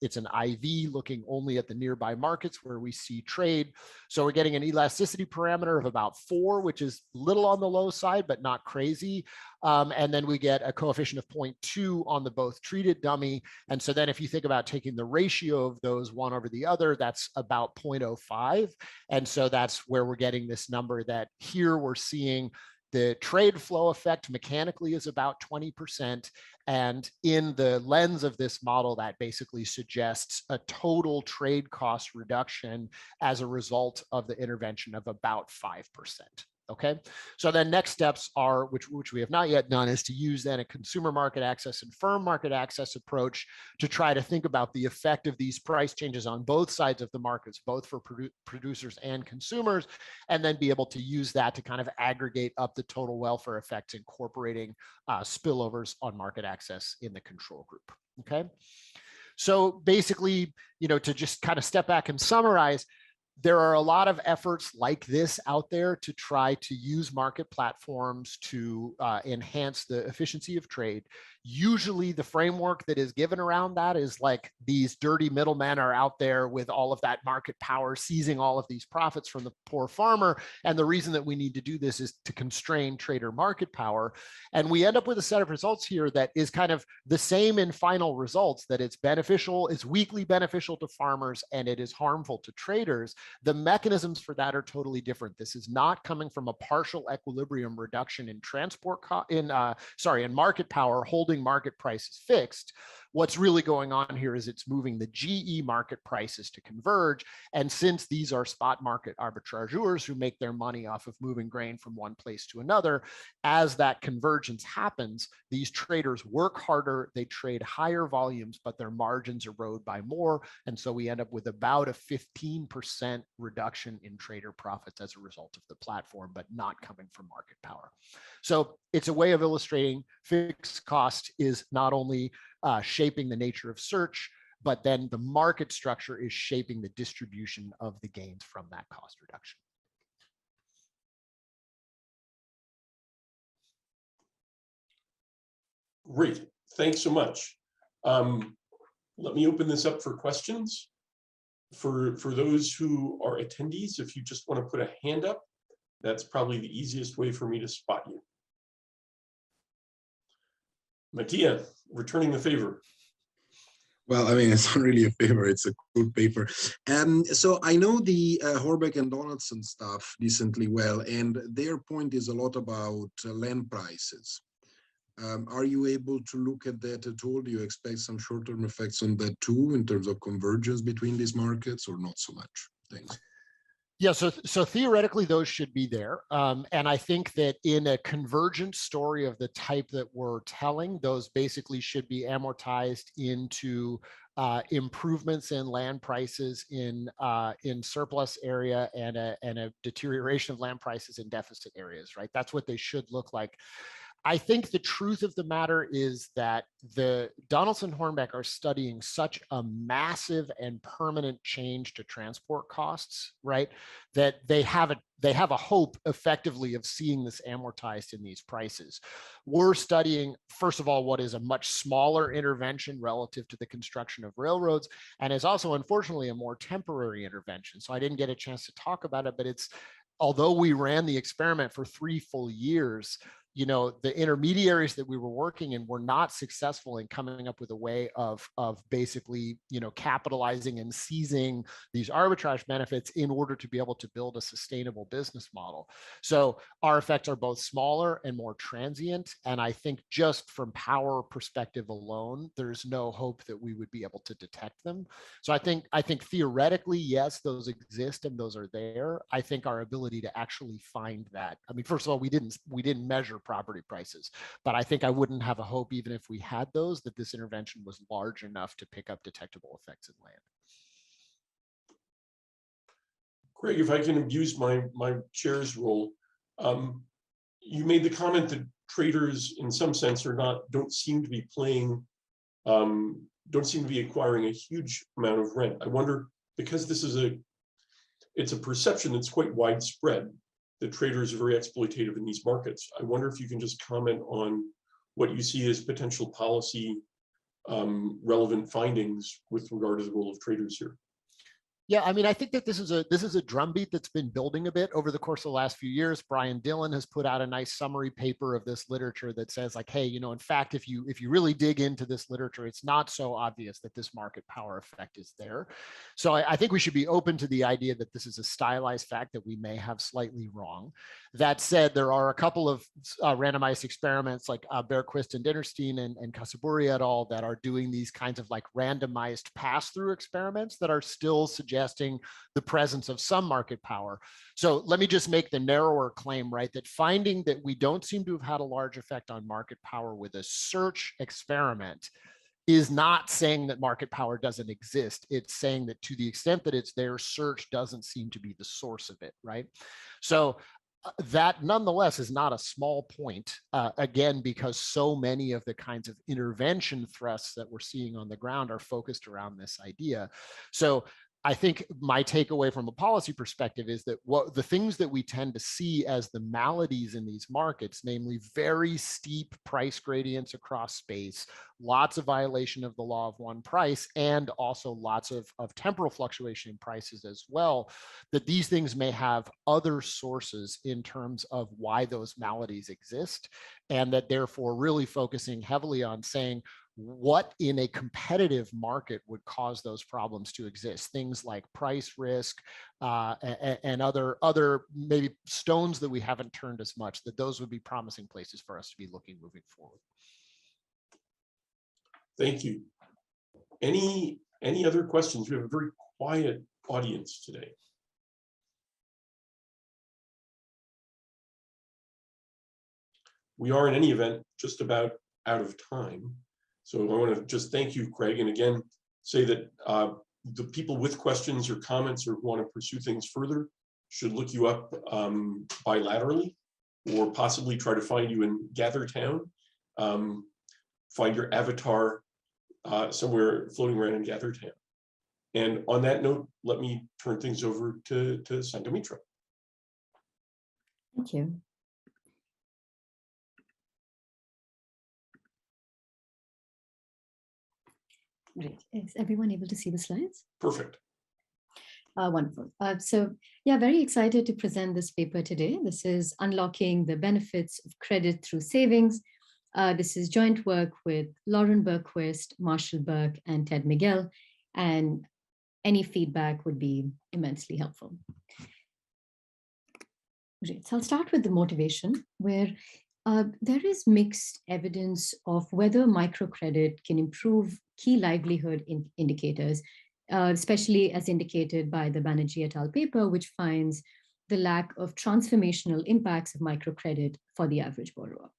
it's an IV looking only at the nearby markets where we see trade. So we're getting an elasticity parameter of about 4, which is little on the low side, but not crazy. And then we get a coefficient of 0.2 on the both treated dummy. And so then if you think about taking the ratio of those one over the other, that's about 0.05. And so that's where we're getting this number that here we're seeing the trade flow effect mechanically is about 20. And in the lens of this model, that basically suggests a total trade cost reduction as a result of the intervention of about 5%. Okay, so then next steps are, which we have not yet done, is to use then a consumer market access and firm market access approach to try to think about the effect of these price changes on both sides of the markets, both for producers and consumers, and then be able to use that to kind of aggregate up the total welfare effects, incorporating spillovers on market access in the control group. Okay, so basically, to just kind of step back and summarize, there are a lot of efforts like this out there to try to use market platforms to enhance the efficiency of trade. Usually the framework that is given around that is like these dirty middlemen are out there with all of that market power, seizing all of these profits from the poor farmer. And the reason that we need to do this is to constrain trader market power. And we end up with a set of results here that is kind of the same in final results, that it's beneficial, it's weakly beneficial to farmers, and it is harmful to traders. The mechanisms for that are totally different. This is not coming from a partial equilibrium reduction in in market power, holding market prices fixed. What's really going on here is it's moving the GE market prices to converge. And since these are spot market arbitrageurs who make their money off of moving grain from one place to another, as that convergence happens, these traders work harder, they trade higher volumes, but their margins erode by more. And so we end up with about a 15% reduction in trader profits as a result of the platform, but not coming from market power. So it's a way of illustrating fixed cost is not only shaping the nature of search, but then the market structure is shaping the distribution of the gains from that cost reduction. Great, thanks so much. Let me open this up for questions. For those who are attendees, if you just want to put a hand up, that's probably the easiest way for me to spot you. Mattia, returning the favor. Well, I mean, it's not really a favor, it's a cool paper. So I know the Horbeck and Donaldson stuff decently well, and their point is a lot about land prices. Are you able to look at that at all? Do you expect some short-term effects on that too, in terms of convergence between these markets, or not so much? Thanks. Yeah, so theoretically, those should be there. And I think that in a convergent story of the type that we're telling, those basically should be amortized into improvements in land prices in surplus area and a deterioration of land prices in deficit areas, right? That's what they should look like. I think the truth of the matter is that the Donaldson Hornbeck are studying such a massive and permanent change to transport costs, right? That they have a hope effectively of seeing this amortized in these prices. We're studying, first of all, what is a much smaller intervention relative to the construction of railroads, and is also, unfortunately, a more temporary intervention. So I didn't get a chance to talk about it, but it's, although we ran the experiment for 3 full years, you know, the intermediaries that we were working in were not successful in coming up with a way of basically, you know, capitalizing and seizing these arbitrage benefits in order to be able to build a sustainable business model. So our effects are both smaller and more transient. And I think just from power perspective alone, there's no hope that we would be able to detect them. So I think theoretically, yes, those exist and those are there. I think our ability to actually find that, I mean, first of all, we didn't measure property prices, but I think I wouldn't have a hope, even if we had those, that this intervention was large enough to pick up detectable effects in land. Greg, if I can abuse my chair's role, you made the comment that traders, in some sense, don't seem to be acquiring a huge amount of rent. I wonder, because this is it's a perception that's quite widespread, that traders are very exploitative in these markets. I wonder if you can just comment on what you see as potential policy relevant findings with regard to the role of traders here. Yeah, I mean, I think that this is a drumbeat that's been building a bit over the course of the last few years. Brian Dillon has put out a nice summary paper of this literature that says, like, hey, you know, in fact, if you really dig into this literature, it's not so obvious that this market power effect is there. So I think we should be open to the idea that this is a stylized fact that we may have slightly wrong. That said, there are a couple of randomized experiments like Berquist and Dinnerstein and Kasaburi et al. That are doing these kinds of like randomized pass-through experiments that are still suggesting the presence of some market power. So let me just make the narrower claim, right, that finding that we don't seem to have had a large effect on market power with a search experiment is not saying that market power doesn't exist. It's saying that to the extent that it's there, search doesn't seem to be the source of it, right? So that nonetheless is not a small point, again, because so many of the kinds of intervention thrusts that we're seeing on the ground are focused around this idea. So I think my takeaway from a policy perspective is that what the things that we tend to see as the maladies in these markets, namely very steep price gradients across space, lots of violation of the law of one price, and also lots of temporal fluctuation in prices as well, that these things may have other sources in terms of why those maladies exist, and that therefore really focusing heavily on saying, what in a competitive market would cause those problems to exist? Things like price risk and other maybe stones that we haven't turned as much, that those would be promising places for us to be looking moving forward. Thank you. Any other questions? We have a very quiet audience today. We are in any event just about out of time. So I want to just thank you, Craig, and again, say that the people with questions or comments or who want to pursue things further should look you up bilaterally, or possibly try to find you in Gathertown. Find your avatar somewhere floating around in Gathertown. And on that note, let me turn things over to Sanghamitra. Thank you. Great. Is everyone able to see the slides? Perfect. Wonderful. So yeah, very excited to present this paper today. This is Unlocking the Benefits of Credit Through Savings. This is joint work with Lauren Berquist, Marshall Burke, and Ted Miguel, and any feedback would be immensely helpful. Great. So I'll start with the motivation, where there is mixed evidence of whether microcredit can improve key livelihood indicators, especially as indicated by the Banerjee et al. Paper, which finds the lack of transformational impacts of microcredit for the average borrower.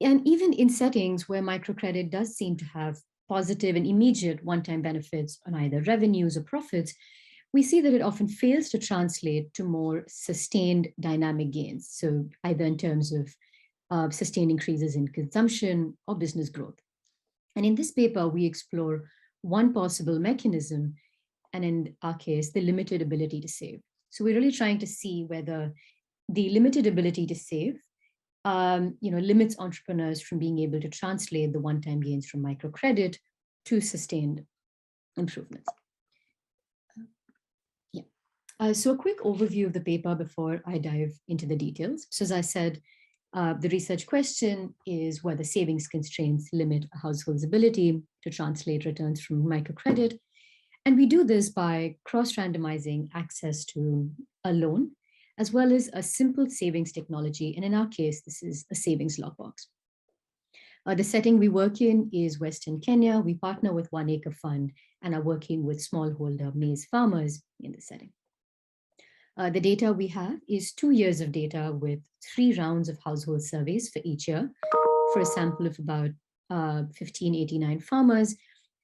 And even in settings where microcredit does seem to have positive and immediate one-time benefits on either revenues or profits, we see that it often fails to translate to more sustained dynamic gains. So either in terms of sustained increases in consumption or business growth. And in this paper, we explore one possible mechanism, and in our case, the limited ability to save. So we're really trying to see whether the limited ability to save limits entrepreneurs from being able to translate the one-time gains from microcredit to sustained improvements. So a quick overview of the paper before I dive into the details. So as I said, the research question is whether savings constraints limit a household's ability to translate returns from microcredit. And we do this by cross-randomizing access to a loan, as well as a simple savings technology. And in our case, this is a savings lockbox. The setting we work in is Western Kenya. We partner with One Acre Fund and are working with smallholder maize farmers in the setting. The data we have is 2 years of data with 3 rounds of household surveys for each year for a sample of about 1589 farmers.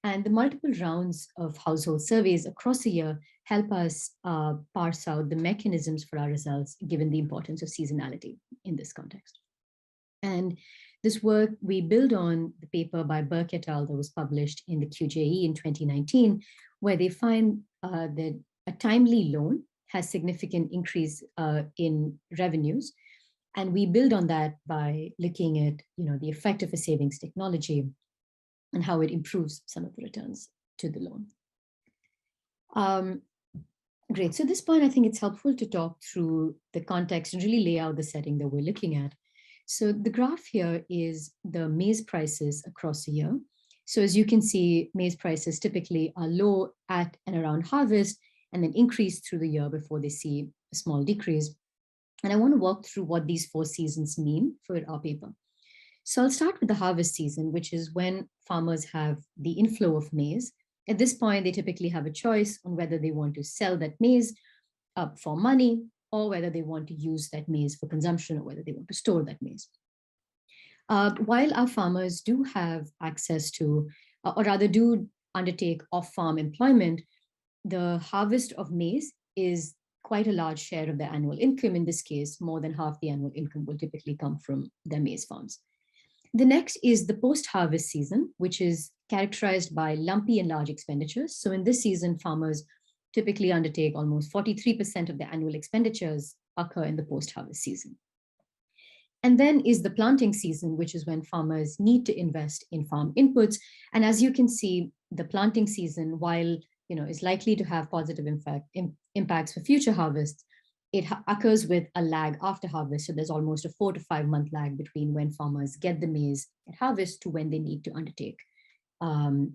And the multiple rounds of household surveys across a year help us parse out the mechanisms for our results, given the importance of seasonality in this context. And this work, we build on the paper by Burke et al. That was published in the QJE in 2019, where they find that a timely loan has significant increase in revenues. And we build on that by looking at the effect of a savings technology and how it improves some of the returns to the loan. Great, so at this point, I think it's helpful to talk through the context and really lay out the setting that we're looking at. So the graph here is the maize prices across a year. So as you can see, maize prices typically are low at and around harvest, and then increase through the year before they see a small decrease. And I want to walk through what these 4 seasons mean for our paper. So I'll start with the harvest season, which is when farmers have the inflow of maize. At this point, they typically have a choice on whether they want to sell that maize for money, or whether they want to use that maize for consumption, or whether they want to store that maize. While our farmers do have access to, or rather do undertake off-farm employment, the harvest of maize is quite a large share of their annual income. In this case, more than half the annual income will typically come from their maize farms. The next is the post-harvest season, which is characterized by lumpy and large expenditures. So in this season, farmers typically undertake almost 43% of their annual expenditures occur in the post-harvest season. And then is the planting season, which is when farmers need to invest in farm inputs. And as you can see, the planting season, while is likely to have positive impacts for future harvests, it occurs with a lag after harvest. So there's almost a 4 to 5 month lag between when farmers get the maize at harvest to when they need to undertake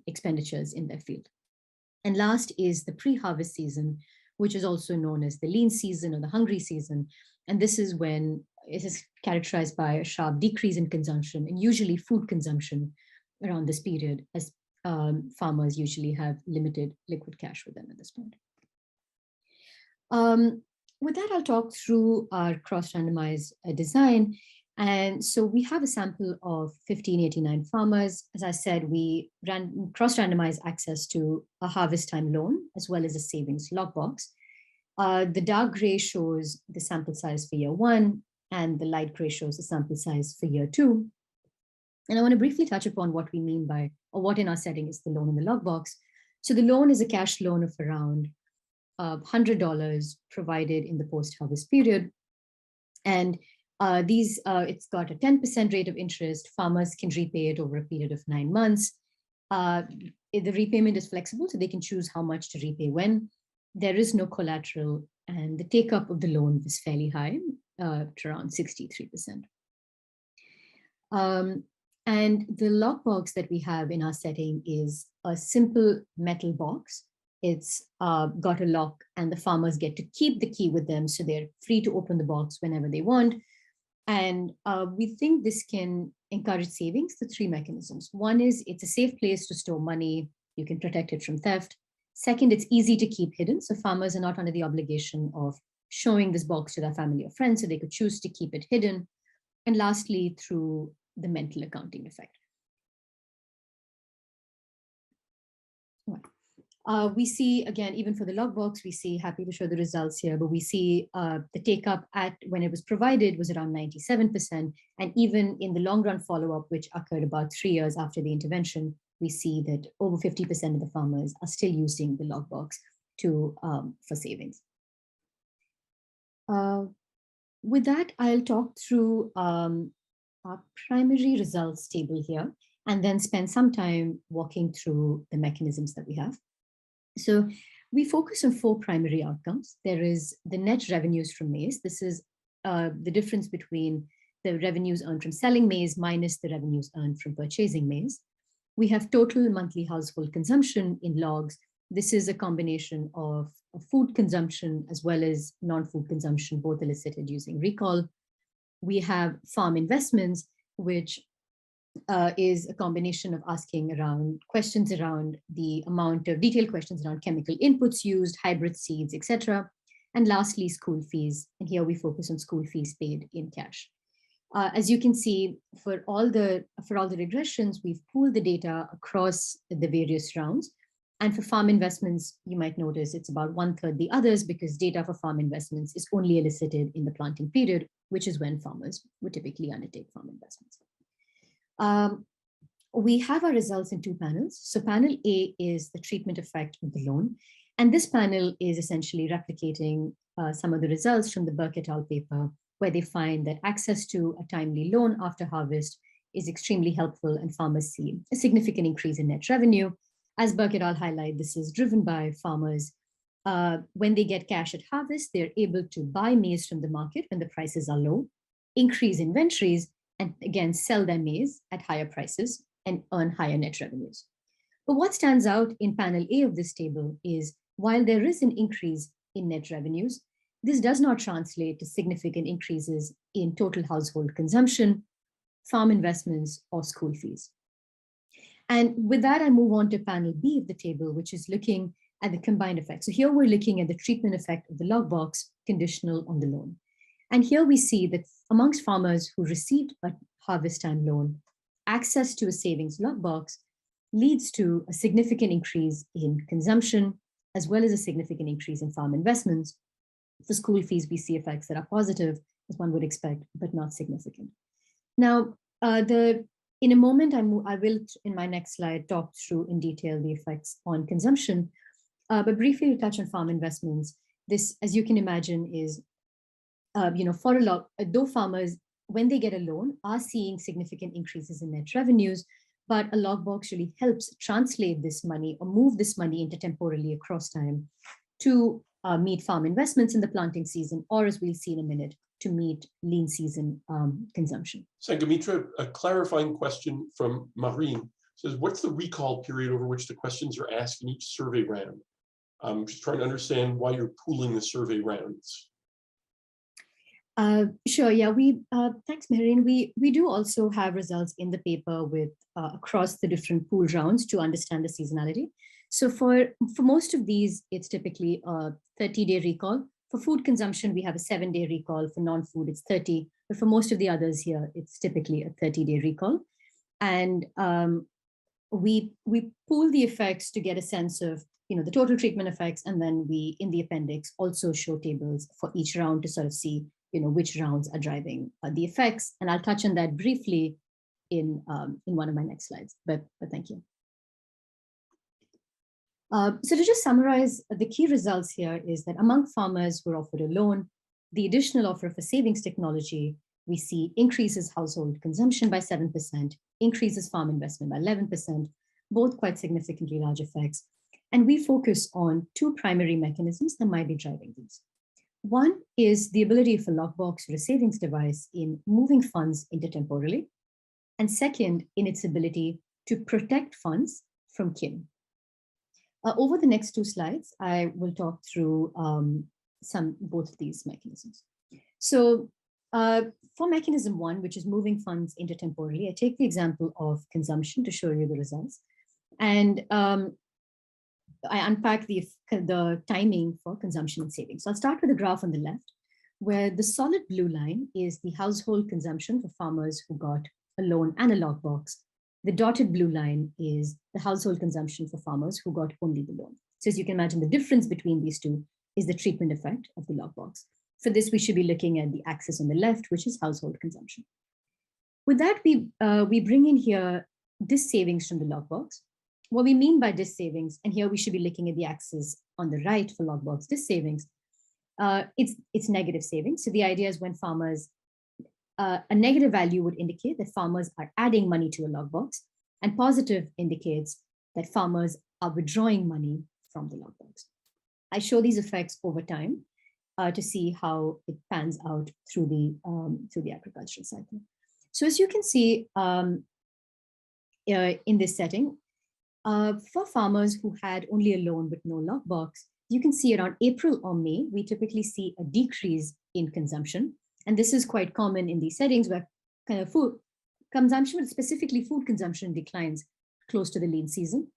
expenditures in their field. And last is the pre-harvest season, which is also known as the lean season or the hungry season. And this is when it is characterized by a sharp decrease in consumption, and usually food consumption around this period, as farmers usually have limited liquid cash with them at this point. With that, I'll talk through our cross-randomized design. And so we have a sample of 1589 farmers. As I said, we cross-randomized access to a harvest time loan, as well as a savings lockbox. The dark gray shows the sample size for year 1, and the light gray shows the sample size for year 2. And I want to briefly touch upon what we mean by, or what in our setting is the loan in the lockbox. So the loan is a cash loan of around $100 provided in the post-harvest period. And it's got a 10% rate of interest. Farmers can repay it over a period of 9 months. The repayment is flexible, so they can choose how much to repay when. There is no collateral, and the take-up of the loan is fairly high, at around 63%. And the lockbox that we have in our setting is a simple metal box. It's got a lock, and the farmers get to keep the key with them, so they're free to open the box whenever they want. And we think this can encourage savings through 3 mechanisms. One is it's a safe place to store money. You can protect it from theft. Second, it's easy to keep hidden, so farmers are not under the obligation of showing this box to their family or friends, so they could choose to keep it hidden. And lastly, through the mental accounting effect. We see, again, even for the logbox, we see, happy to show the results here, but we see the take up at when it was provided was around 97%. And even in the long run follow-up, which occurred about 3 years after the intervention, we see that over 50% of the farmers are still using the logbox for savings. With that, I'll talk through our primary results table here, and then spend some time walking through the mechanisms that we have. So we focus on 4 primary outcomes. There is the net revenues from maize. This is the difference between the revenues earned from selling maize minus the revenues earned from purchasing maize. We have total monthly household consumption in logs. This is a combination of food consumption as well as non-food consumption, both elicited using recall. We have farm investments, which is a combination of asking around questions around the amount of detailed questions around chemical inputs used, hybrid seeds, etc. And lastly, school fees. And here we focus on school fees paid in cash. As you can see, for all the regressions, we've pooled the data across the various rounds. And for farm investments, you might notice it's about 1/3 the others, because data for farm investments is only elicited in the planting period, which is when farmers would typically undertake farm investments. We have our results in 2 panels. So panel A is the treatment effect of the loan. And this panel is essentially replicating some of the results from the Burke et al. Paper, where they find that access to a timely loan after harvest is extremely helpful, and farmers see a significant increase in net revenue. As Burke et al. Highlight, this is driven by farmers. When they get cash at harvest, they're able to buy maize from the market when the prices are low, increase inventories, and again, sell their maize at higher prices and earn higher net revenues. But what stands out in panel A of this table is, while there is an increase in net revenues, this does not translate to significant increases in total household consumption, farm investments, or school fees. And with that, I move on to panel B of the table, which is looking at the combined effect. So here we're looking at the treatment effect of the logbox conditional on the loan. And here we see that amongst farmers who received a harvest time loan, access to a savings logbox leads to a significant increase in consumption, as well as a significant increase in farm investments. For school fees, we see effects that are positive, as one would expect, but not significant. Now, in a moment, I will, in my next slide, talk through in detail the effects on consumption. But briefly to touch on farm investments, this, as you can imagine, is, for a lot, though farmers, when they get a loan, are seeing significant increases in net revenues, but a logbox really helps translate this money or move this money intertemporally across time to meet farm investments in the planting season, or as we'll see in a minute, to meet lean season consumption. Sanghamitra, a clarifying question from Marine says, what's the recall period over which the questions are asked in each survey round? I'm just trying to understand why you're pooling the survey rounds. Sure, yeah, thanks, Marine. We do also have results in the paper with across the different pool rounds to understand the seasonality. So for most of these, it's typically a 30-day recall. For food consumption, we have a 7-day recall. For non-food, it's 30. But for most of the others here, it's typically a 30-day recall. And we pool the effects to get a sense of the total treatment effects. And then we, in the appendix, also show tables for each round to sort of see which rounds are driving the effects. And I'll touch on that briefly in one of my next slides, but thank you. So to just summarize, the key results here is that among farmers who are offered a loan, the additional offer of a savings technology, we see increases household consumption by 7%, increases farm investment by 11%, both quite significantly large effects. And we focus on 2 primary mechanisms that might be driving these. One is the ability of a lockbox or a savings device in moving funds intertemporally. And second, in its ability to protect funds from kin. Over the next 2 slides, I will talk through both of these mechanisms. So for mechanism 1, which is moving funds intertemporally, I take the example of consumption to show you the results. And I unpack the timing for consumption and savings. So I'll start with the graph on the left, where the solid blue line is the household consumption for farmers who got a loan and a lockbox. The dotted blue line is the household consumption for farmers who got only the loan. So as you can imagine, the difference between these two is the treatment effect of the lockbox. For this, we should be looking at the axis on the left, which is household consumption. With that, we bring in here this savings from the lockbox. What we mean by this savings, and here we should be looking at the axis on the right for lockbox this savings, it's negative savings. So the idea is when farmers, a negative value would indicate that farmers are adding money to a lockbox, and positive indicates that farmers are withdrawing money from the lockbox. I show these effects over time to see how it pans out through the agricultural cycle. So as you can see in this setting, for farmers who had only a loan with no lockbox, you can see around April or May, we typically see a decrease in consumption. And this is quite common in these settings where kind of food consumption, but specifically food consumption, declines close to the lean season.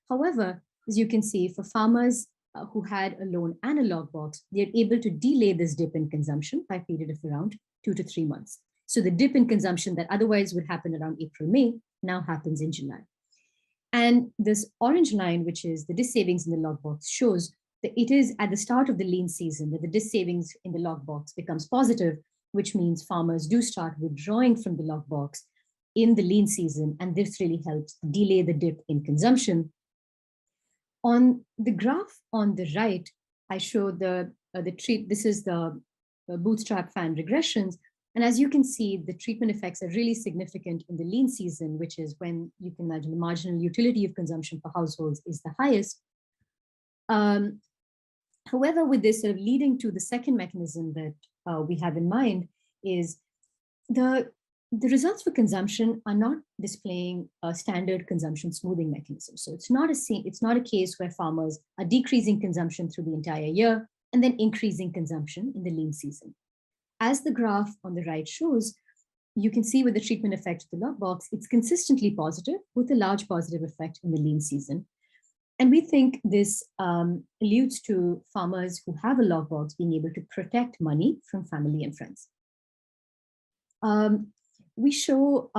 However, as you can see, for farmers who had a loan and a lockbox, they're able to delay this dip in consumption by a period of around 2 to 3 months. So the dip in consumption that otherwise would happen around April, May, now happens in July. And this orange line, which is the dis savings in the lockbox, shows that it is at the start of the lean season that the dis savings in the lockbox becomes positive, which means farmers do start withdrawing from the lockbox in the lean season, and this really helps delay the dip in consumption. On the graph on the right, I show this is the bootstrap fan regressions. And as you can see, the treatment effects are really significant in the lean season, which is when you can imagine the marginal utility of consumption for households is the highest. However, with this sort of leading to the second mechanism that we have in mind is the results for consumption are not displaying a standard consumption smoothing mechanism. So it's not a case where farmers are decreasing consumption through the entire year and then increasing consumption in the lean season. As the graph on the right shows, you can see with the treatment effect of the lockbox, it's consistently positive with a large positive effect in the lean season. And we think this alludes to farmers who have a lockbox being able to protect money from family and friends. We show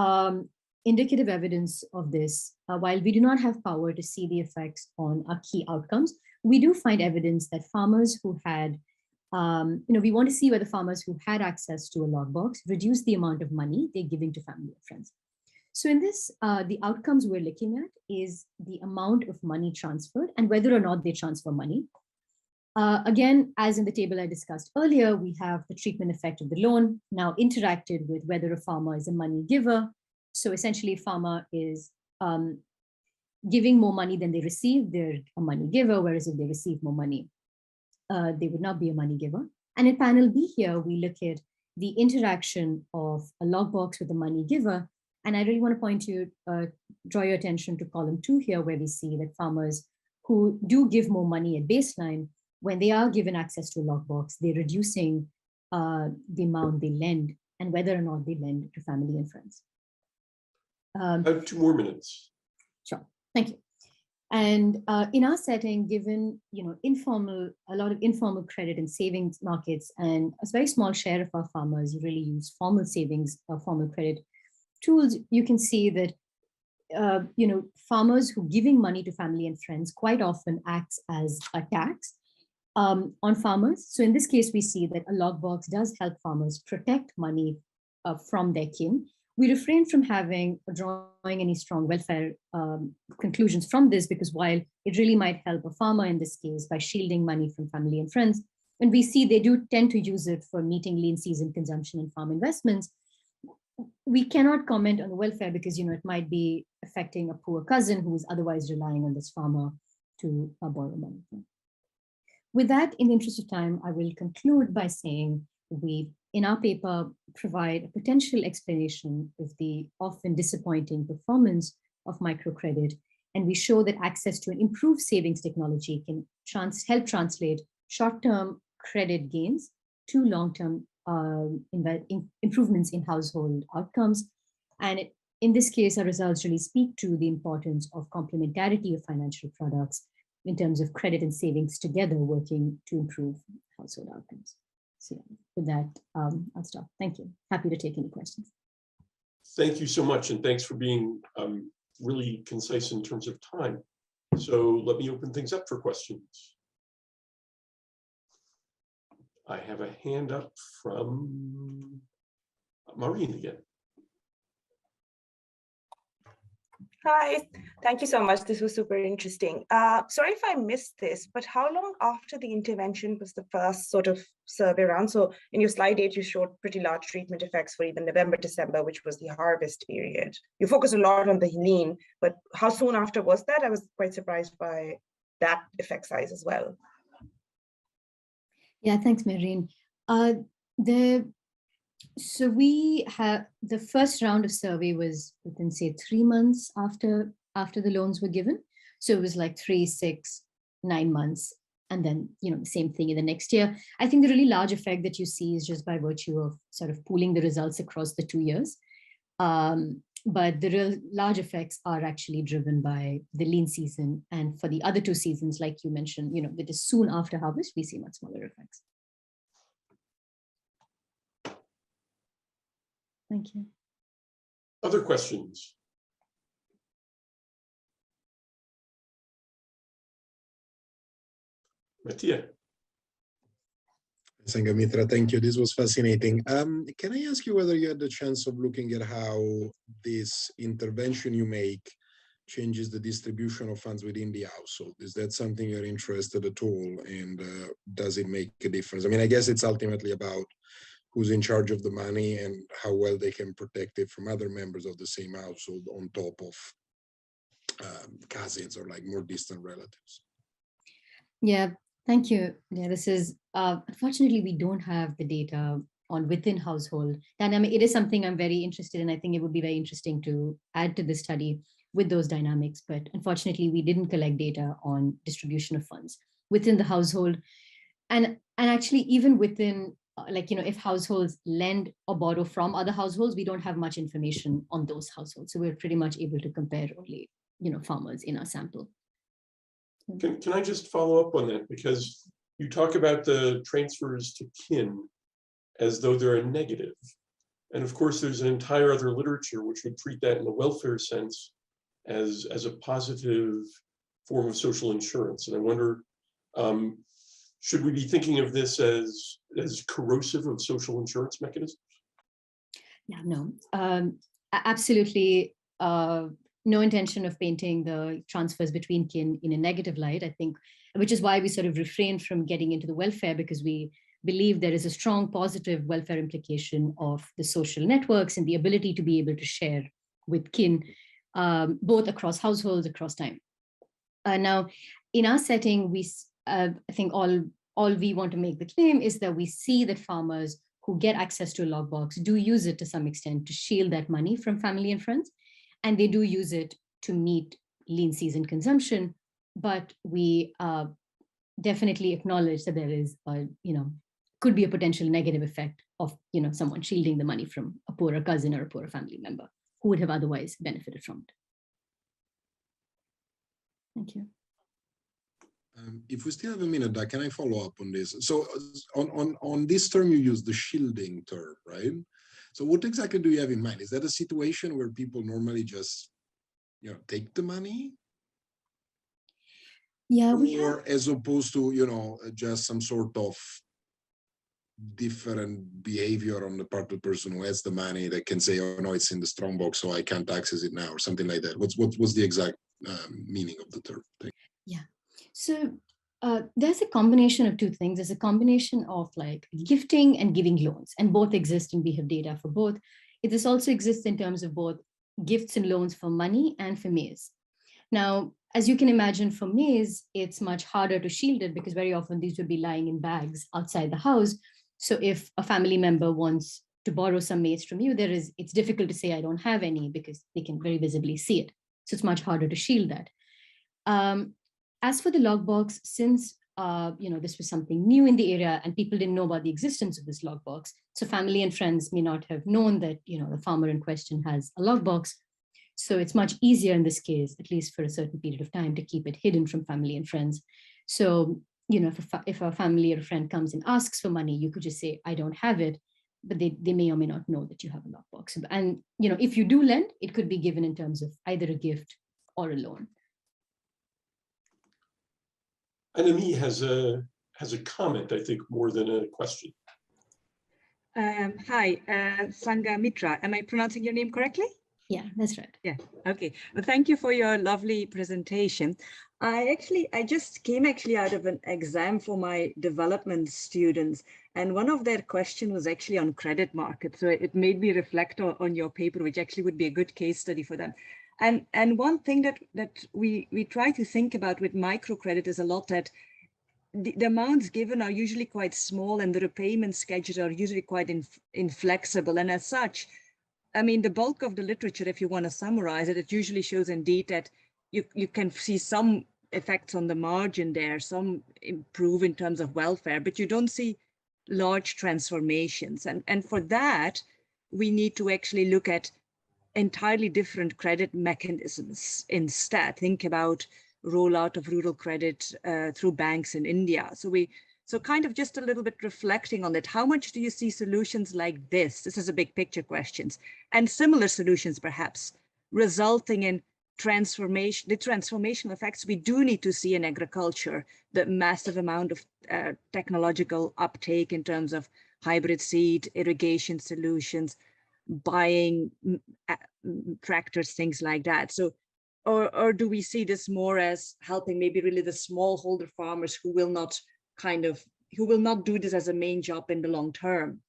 indicative evidence of this. While we do not have power to see the effects on our key outcomes, we do find evidence that farmers who had, we want to see whether farmers who had access to a lockbox reduce the amount of money they're giving to family and friends. So in this, the outcomes we're looking at is the amount of money transferred and whether or not they transfer money. Again, as in the table I discussed earlier, we have the treatment effect of the loan now interacted with whether a farmer is a money giver. So essentially, a farmer is giving more money than they receive, they're a money giver, whereas if they receive more money, they would not be a money giver. And in panel B here, we look at the interaction of a lockbox with a money giver. And I really want to draw your attention to column 2 here, where we see that farmers who do give more money at baseline, when they are given access to a lockbox, they're reducing the amount they lend and whether or not they lend to family and friends. I have 2 more minutes. Sure, thank you. And in our setting, given a lot of informal credit and savings markets, and a very small share of our farmers really use formal savings or formal credit tools, you can see that farmers who giving money to family and friends quite often acts as a tax on farmers. So in this case, we see that a lockbox does help farmers protect money from their kin. We refrain from drawing any strong welfare conclusions from this, because while it really might help a farmer in this case by shielding money from family and friends, and we see they do tend to use it for meeting lean season consumption and farm investments, we cannot comment on the welfare because it might be affecting a poor cousin who is otherwise relying on this farmer to borrow money. With that, in the interest of time, I will conclude by saying we, in our paper, provide a potential explanation of the often disappointing performance of microcredit, and we show that access to an improved savings technology can help translate short-term credit gains to long-term improvements in household outcomes. And in this case, our results really speak to the importance of complementarity of financial products in terms of credit and savings together working to improve household outcomes. So yeah, with that, I'll stop. Thank you. Happy to take any questions. Thank you so much, and thanks for being really concise in terms of time. So let me open things up for questions. I have a hand up from Maureen again. Hi, thank you so much. This was super interesting. Sorry if I missed this, but how long after the intervention was the first sort of survey round? So in your slide 8, you showed pretty large treatment effects for even November, December, which was the harvest period. You focus a lot on the lean, but how soon after was that? I was quite surprised by that effect size as well. Yeah, thanks, Maureen. So we have the first round of survey was within, say, 3 months after the loans were given. So it was like 3, 6, 9 months. And then, the same thing in the next year. I think the really large effect that you see is just by virtue of sort of pooling the results across the 2 years. But the real large effects are actually driven by the lean season. And for the other 2 seasons, like you mentioned, that is soon after harvest, we see much smaller effects. Thank you. Other questions? Mattia. Sanghamitra, thank you. This was fascinating. Can I ask you whether you had the chance of looking at how this intervention you make changes the distribution of funds within the household? Is that something you're interested at all? And does it make a difference? I mean, I guess it's ultimately about who's in charge of the money and how well they can protect it from other members of the same household on top of cousins or like more distant relatives. Yeah, thank you. Yeah, this is, unfortunately, we don't have the data on within household dynamic. It is something I'm very interested in. I think it would be very interesting to add to the study with those dynamics, but unfortunately, we didn't collect data on distribution of funds within the household. And actually, even within, if households lend or borrow from other households, we don't have much information on those households. So we're pretty much able to compare only, farmers in our sample. Can I just follow up on that? Because you talk about the transfers to kin as though they're a negative. And of course, there's an entire other literature which would treat that in the welfare sense as a positive form of social insurance. And I wonder, should we be thinking of this as corrosive of social insurance mechanisms? Yeah, no, absolutely no intention of painting the transfers between kin in a negative light, I think, which is why we sort of refrain from getting into the welfare, because we believe there is a strong positive welfare implication of the social networks and the ability to be able to share with kin, both across households, across time. Now, in our setting, I think all we want to make the claim is that we see that farmers who get access to a logbox do use it to some extent to shield that money from family and friends. And they do use it to meet lean season consumption, but we definitely acknowledge that there is, could be a potential negative effect of, someone shielding the money from a poorer cousin or a poorer family member who would have otherwise benefited from it. Thank you. If we still have a minute, Doug, can I follow up on this? So on this term, you use the shielding term, right? So what exactly do you have in mind? Is that a situation where people normally just, take the money? Yeah, or as opposed to, just some sort of different behavior on the part of the person who has the money that can say, oh no, it's in the strong box, so I can't access it now, or something like that. What's the exact meaning of the term? Yeah. So there's a combination of 2 things. There's a combination of like gifting and giving loans, and both exist, and we have data for both. This also exists in terms of both gifts and loans for money and for maize. Now, as you can imagine, for maize, it's much harder to shield it because very often these would be lying in bags outside the house. So if a family member wants to borrow some maize from you, it's difficult to say I don't have any because they can very visibly see it. So it's much harder to shield that. As for the logbox, since this was something new in the area and people didn't know about the existence of this logbox, so family and friends may not have known that the farmer in question has a logbox. So it's much easier in this case, at least for a certain period of time, to keep it hidden from family and friends. So if a family or a friend comes and asks for money, you could just say I don't have it, but they may or may not know that you have a logbox. And if you do lend, it could be given in terms of either a gift or a loan. Anami has a comment, I think, more than a question. Hi, Sanghamitra. Am I pronouncing your name correctly? Yeah, that's right. Yeah, okay. Well, thank you for your lovely presentation. I just came out of an exam for my development students, and one of their questions was actually on credit markets. So it made me reflect on your paper, which actually would be a good case study for them. And one thing that we try to think about with microcredit is a lot that the amounts given are usually quite small and the repayment schedules are usually quite inflexible. And as such, I mean, the bulk of the literature, if you want to summarize it, it usually shows indeed that you can see some effects on the margin there, some improve in terms of welfare, but you don't see large transformations. And for that, we need to actually look at entirely different credit mechanisms instead. Think about rollout of rural credit through banks in India. So kind of just a little bit reflecting on it, how much do you see solutions like this? This is a big picture questions, and similar solutions perhaps, resulting in transformation, the transformational effects we do need to see in agriculture, the massive amount of technological uptake in terms of hybrid seed, irrigation solutions, buying tractors, things like that. So, or do we see this more as helping maybe really the smallholder farmers who will not do this as a main job in the long term?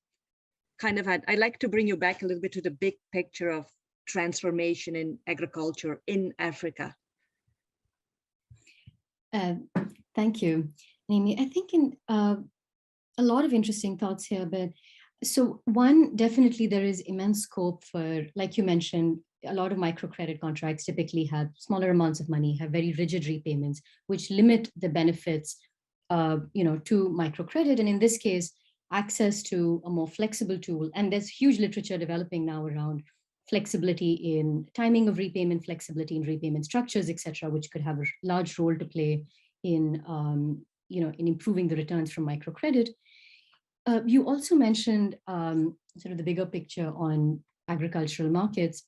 I'd like to bring you back a little bit to the big picture of transformation in agriculture in Africa. Thank you, Amy. I think in a lot of interesting thoughts here, but so one, definitely there is immense scope for, like you mentioned, a lot of microcredit contracts typically have smaller amounts of money, have very rigid repayments, which limit the benefits, to microcredit. And in this case, access to a more flexible tool. And there's huge literature developing now around flexibility in timing of repayment, flexibility in repayment structures, et cetera, which could have a large role to play in, in improving the returns from microcredit. You also mentioned sort of the bigger picture on agricultural markets.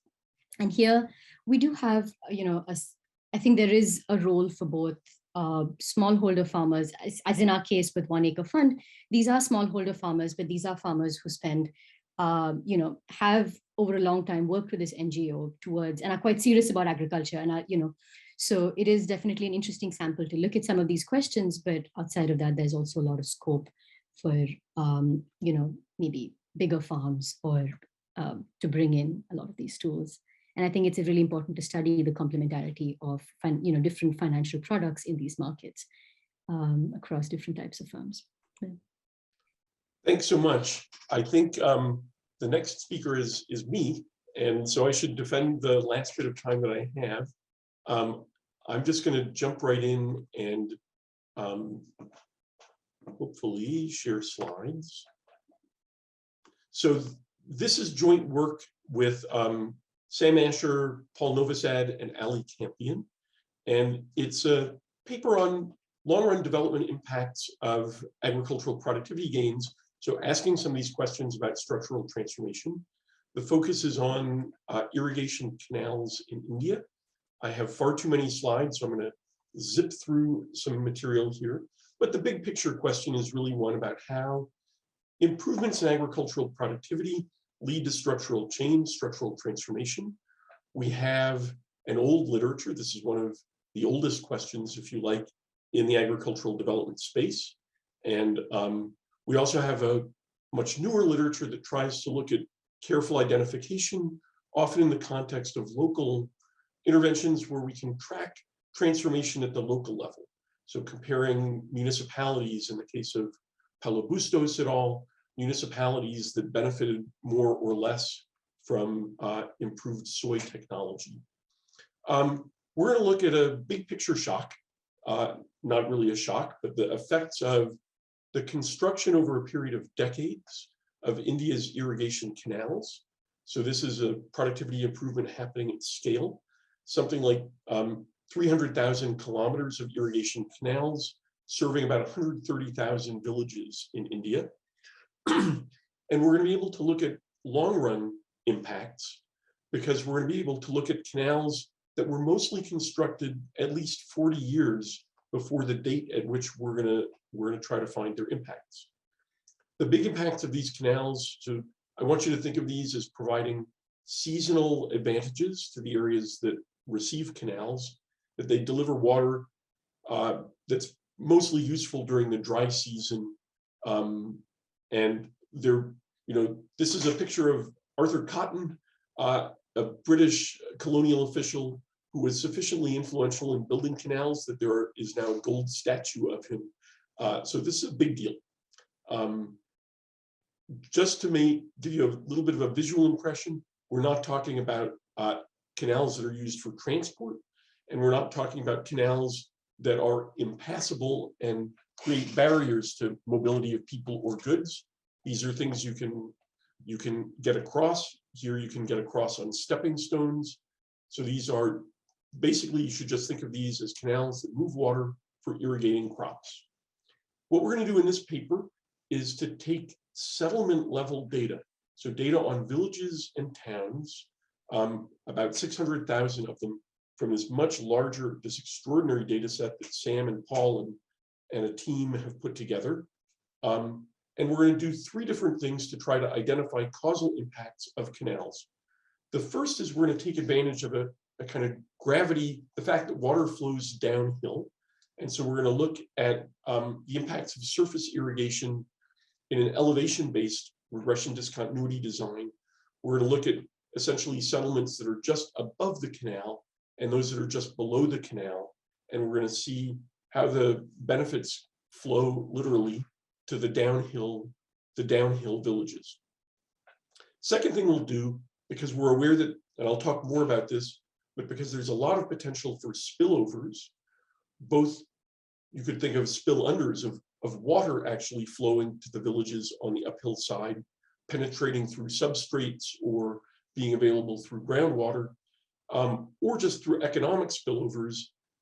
And here we do have, I think there is a role for both smallholder farmers, as in our case with 1 Acre Fund. These are smallholder farmers, but these are farmers who spend, have over a long time worked with this NGO towards, and are quite serious about agriculture. And so it is definitely an interesting sample to look at some of these questions, but outside of that, there's also a lot of scope for, maybe bigger farms or to bring in a lot of these tools. And I think it's really important to study the complementarity of different financial products in these markets across different types of firms. Yeah. Thanks so much. I think the next speaker is me, and so I should defend the last bit of time that I have. I'm just going to jump right in and hopefully share slides. So this is joint work with Sam Asher, Paul Novosad, and Ali Campion. And it's a paper on long-run development impacts of agricultural productivity gains. So asking some of these questions about structural transformation. The focus is on irrigation canals in India. I have far too many slides, so I'm going to zip through some material here. But the big picture question is really one about how improvements in agricultural productivity lead to structural change, structural transformation. We have an old literature. This is one of the oldest questions, if you like, in the agricultural development space. And we also have a much newer literature that tries to look at careful identification, often in the context of local interventions where we can track transformation at the local level. So comparing municipalities, in the case of Paulo Bustos et al., municipalities that benefited more or less from improved soy technology. We're going to look at a big picture shock, not really a shock, but the effects of the construction over a period of decades of India's irrigation canals. So this is a productivity improvement happening at scale, something like 300,000 kilometers of irrigation canals serving about 130,000 villages in India. And we're going to be able to look at long-run impacts because we're going to be able to look at canals that were mostly constructed at least 40 years before the date at which we're gonna try to find their impacts. The big impacts of these canals, so I want you to think of these as providing seasonal advantages to the areas that receive canals, that they deliver water that's mostly useful during the dry season. And they're, this is a picture of Arthur Cotton, a British colonial official who was sufficiently influential in building canals that there is now a gold statue of him. So this is a big deal. Just to give you a little bit of a visual impression, we're not talking about canals that are used for transport, and we're not talking about canals that are impassable and create barriers to mobility of people or goods. These are things you can get across. Here you can get across on stepping stones. So these are basically, you should just think of these as canals that move water for irrigating crops. What we're going to do in this paper is to take settlement level data, so data on villages and towns, about 600,000 of them, from this much larger, this extraordinary data set that Sam and Paul and a team have put together. And we're going to do 3 different things to try to identify causal impacts of canals. The first is we're going to take advantage of a kind of gravity, the fact that water flows downhill. And so we're going to look at the impacts of surface irrigation in an elevation-based regression discontinuity design. We're going to look at essentially settlements that are just above the canal and those that are just below the canal. And we're going to see how the benefits flow literally to the downhill villages. Second thing we'll do, because we're aware that, and I'll talk more about this, but because there's a lot of potential for spillovers, both you could think of spill unders of water actually flowing to the villages on the uphill side, penetrating through substrates or being available through groundwater, or just through economic spillovers,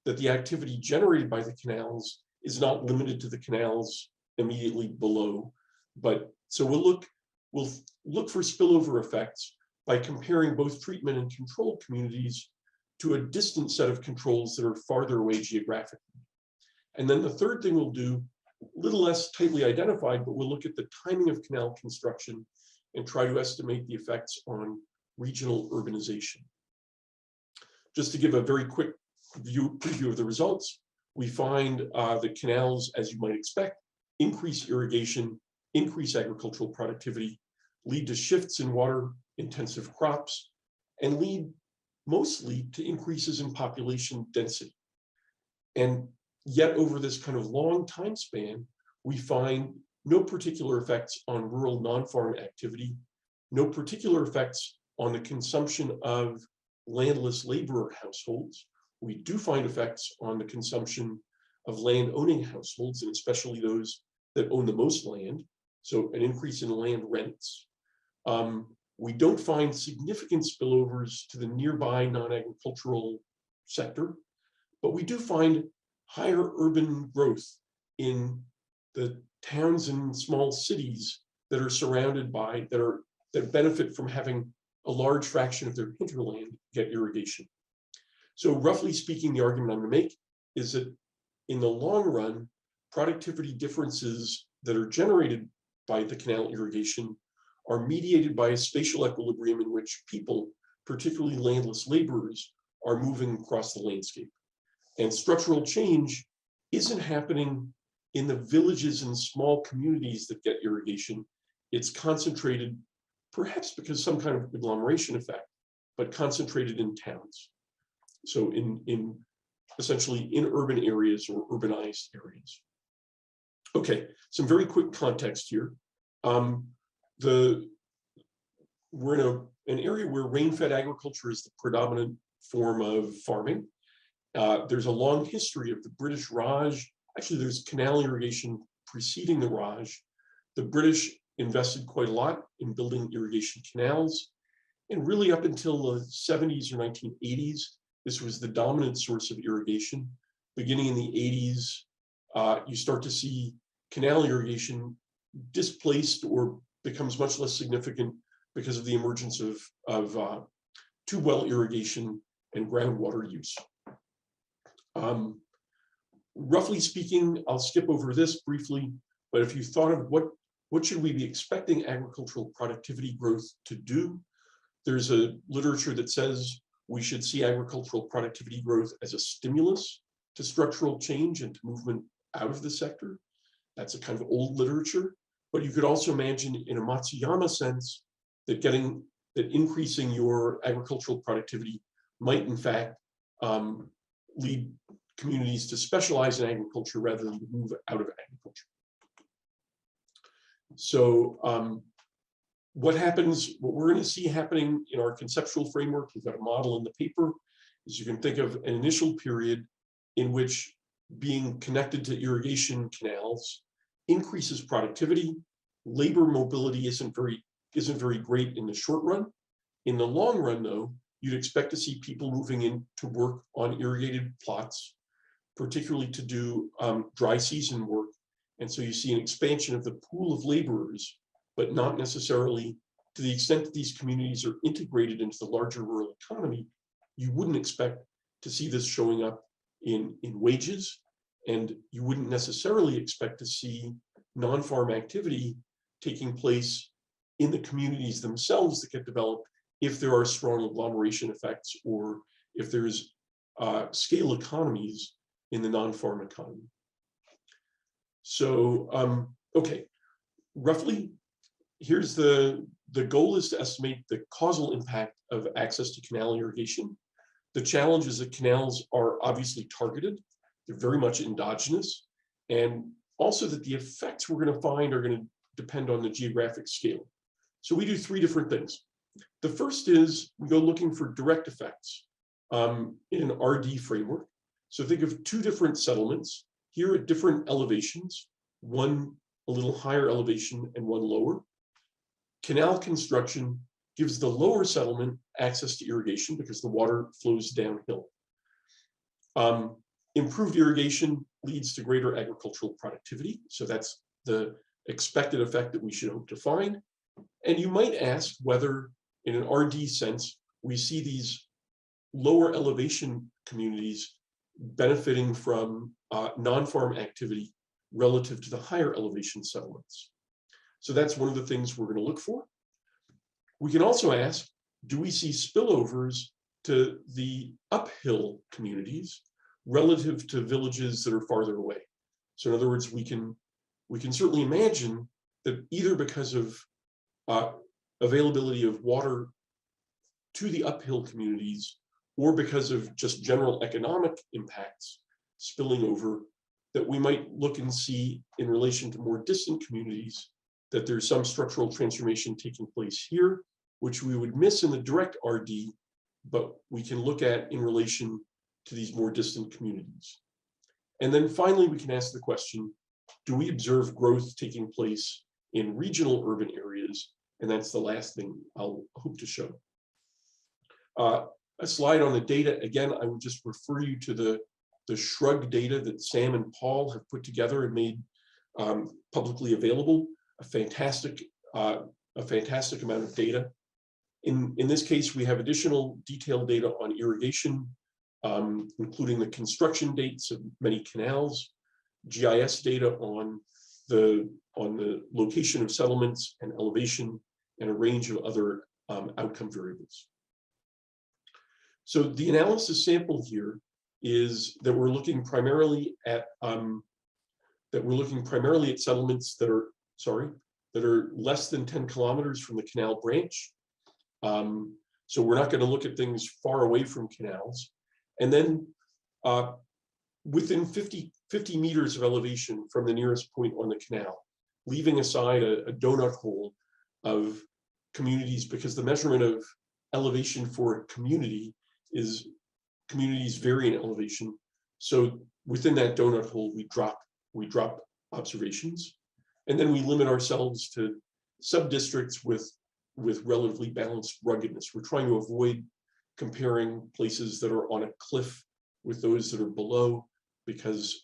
that the activity generated by the canals is not limited to the canals immediately below. But so we'll look for spillover effects by comparing both treatment and control communities to a distant set of controls that are farther away geographically. And then the third thing we'll do, a little less tightly identified, but we'll look at the timing of canal construction and try to estimate the effects on regional urbanization. Just to give a very quick preview of the results, we find that canals, as you might expect, increase irrigation, increase agricultural productivity, lead to shifts in water-intensive crops, and lead mostly to increases in population density. And yet over this kind of long time span, we find no particular effects on rural non-farm activity, no particular effects on the consumption of landless laborer households. We do find effects on the consumption of land-owning households, and especially those that own the most land, so an increase in land rents. We don't find significant spillovers to the nearby non-agricultural sector, but we do find higher urban growth in the towns and small cities that are surrounded by, that benefit from having a large fraction of their hinterland get irrigation. So roughly speaking, the argument I'm going to make is that in the long run, productivity differences that are generated by the canal irrigation are mediated by a spatial equilibrium in which people, particularly landless laborers, are moving across the landscape. And structural change isn't happening in the villages and small communities that get irrigation. It's concentrated, perhaps because some kind of agglomeration effect, but concentrated in towns. So essentially in urban areas or urbanized areas. Okay, some very quick context here. We're in an area where rain-fed agriculture is the predominant form of farming. There's a long history of the British Raj. Actually, there's canal irrigation preceding the Raj. The British invested quite a lot in building irrigation canals. And really up until the 70s or 1980s, this was the dominant source of irrigation. Beginning in the 80s, you start to see canal irrigation displaced or becomes much less significant because of the emergence of tube well irrigation and groundwater use. roughly speaking, I'll skip over this briefly, but if you thought of what should we be expecting agricultural productivity growth to do, there's a literature that says we should see agricultural productivity growth as a stimulus to structural change and to movement out of the sector. That's a kind of old literature, but you could also imagine in a Matsuyama sense that increasing your agricultural productivity might in fact lead communities to specialize in agriculture rather than to move out of agriculture. So what we're going to see happening in our conceptual framework, we've got a model in the paper, is you can think of an initial period in which being connected to irrigation canals increases productivity. Labor mobility isn't very great in the short run. In the long run, though, you'd expect to see people moving in to work on irrigated plots, particularly to do dry season work. And so you see an expansion of the pool of laborers, but not necessarily to the extent that these communities are integrated into the larger rural economy. You wouldn't expect to see this showing up in wages, and you wouldn't necessarily expect to see non-farm activity taking place in the communities themselves that get developed if there are strong agglomeration effects or if there's scale economies in the non-farm economy. So, okay, roughly, here's the goal is to estimate the causal impact of access to canal irrigation. The challenge is that canals are obviously targeted. They're very much endogenous, and also that the effects we're going to find are going to depend on the geographic scale. So we do three different things. The first is we go looking for direct effects in an RD framework. So think of two different settlements here at different elevations, one a little higher elevation and one lower. Canal construction gives the lower settlement access to irrigation because the water flows downhill. Improved irrigation leads to greater agricultural productivity. So that's the expected effect that we should hope to find. And you might ask whether, in an RD sense, we see these lower elevation communities benefiting from non-farm activity relative to the higher elevation settlements. So that's one of the things we're going to look for. We can also ask, do we see spillovers to the uphill communities relative to villages that are farther away? So in other words, we can certainly imagine that either because of availability of water to the uphill communities or because of just general economic impacts spilling over, that we might look and see in relation to more distant communities that there's some structural transformation taking place here, which we would miss in the direct RD, but we can look at in relation to these more distant communities. And then finally, we can ask the question, do we observe growth taking place in regional urban areas? And that's the last thing I'll hope to show. A slide on the data. Again, I would just refer you to the shrug data that Sam and Paul have put together and made publicly available. A fantastic amount of data. In this case, we have additional detailed data on irrigation, including the construction dates of many canals, GIS data on the location of settlements and elevation, and a range of other outcome variables. So the analysis sample here is that we're looking primarily at settlements that are less than 10 kilometers from the canal branch. So we're not going to look at things far away from canals. And then within 50 meters of elevation from the nearest point on the canal, leaving aside a donut hole of communities, because the measurement of elevation for a community is communities vary in elevation. So within that donut hole, we drop observations, and then we limit ourselves to sub-districts with relatively balanced ruggedness. We're trying to avoid comparing places that are on a cliff with those that are below, because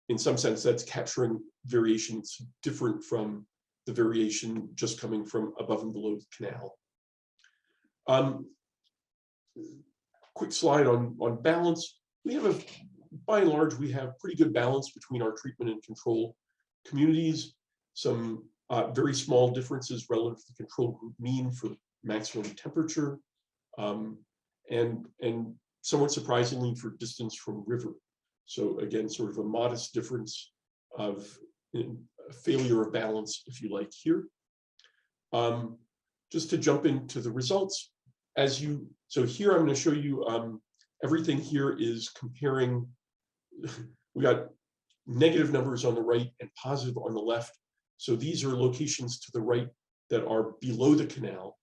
in some sense that's capturing variations different from the variation just coming from above and below the canal. Quick slide on balance. We have a by and large, we have pretty good balance between our treatment and control communities. Some very small differences relative to the control group mean for maximum temperature, and somewhat surprisingly for distance from river. So again, sort of a modest difference of a failure of balance, if you like, here. Just to jump into the results, so here I'm going to show you everything here is comparing. We got negative numbers on the right and positive on the left. So these are locations to the right that are below the canal,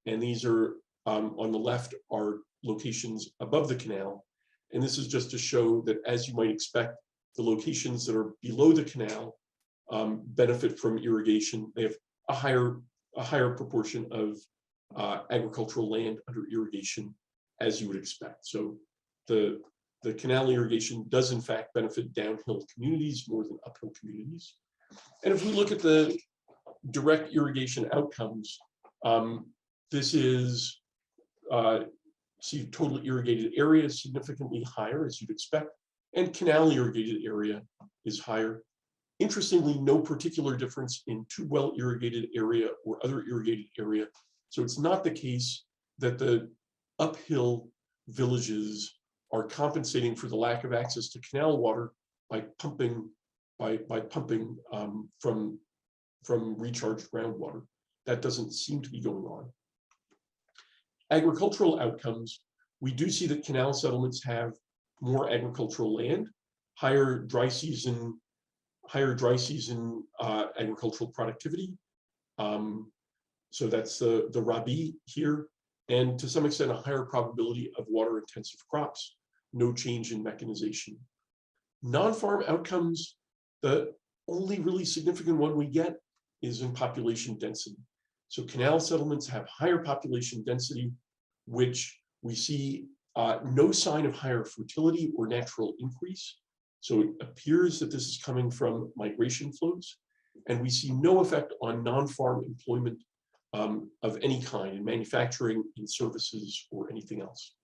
and these are on the left are locations above the canal. And this is just to show that, as you might expect, the locations that are below the canal benefit from irrigation. They have a higher proportion of agricultural land under irrigation, as you would expect. So the canal irrigation does in fact benefit downhill communities more than uphill communities. And if we look at the direct irrigation outcomes, this is see total irrigated area is significantly higher, as you'd expect, and canal irrigated area is higher. Interestingly, no particular difference in too well irrigated area or other irrigated area. So it's not the case that the uphill villages are compensating for the lack of access to canal water by pumping from recharged groundwater. That doesn't seem to be going on. Agricultural outcomes, we do see that canal settlements have more agricultural land, higher dry season agricultural productivity. So that's the Rabi here, and to some extent a higher probability of water intensive crops, no change in mechanization. Non-farm outcomes, the only really significant one we get is in population density. So canal settlements have higher population density, which we see no sign of higher fertility or natural increase. So it appears that this is coming from migration flows, and we see no effect on non-farm employment of any kind in manufacturing, in services, or anything else.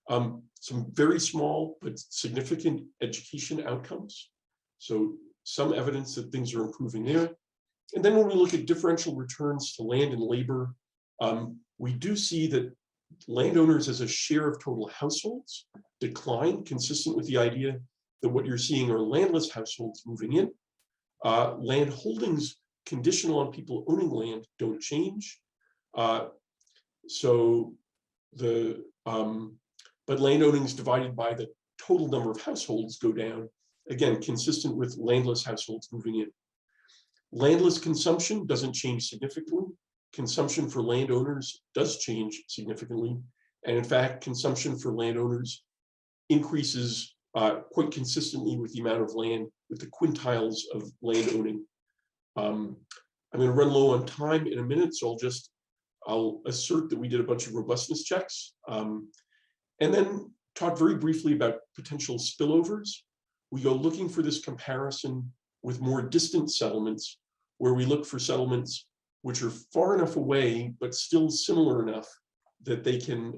Some very small but significant education outcomes. So some evidence that things are improving there. And then when we look at differential returns to land and labor, we do see that landowners as a share of total households decline, consistent with the idea that what you're seeing are landless households moving in. Land holdings conditional on people owning land don't change. But land ownings divided by the total number of households go down, again, consistent with landless households moving in. Landless consumption doesn't change significantly. Consumption for landowners does change significantly. And in fact, consumption for landowners increases quite consistently with the amount of land, with the quintiles of land owning. I'm going to run low on time in a minute, so I'll assert that we did a bunch of robustness checks, and then talk very briefly about potential spillovers. We go looking for this comparison with more distant settlements, where we look for settlements which are far enough away, but still similar enough that they can,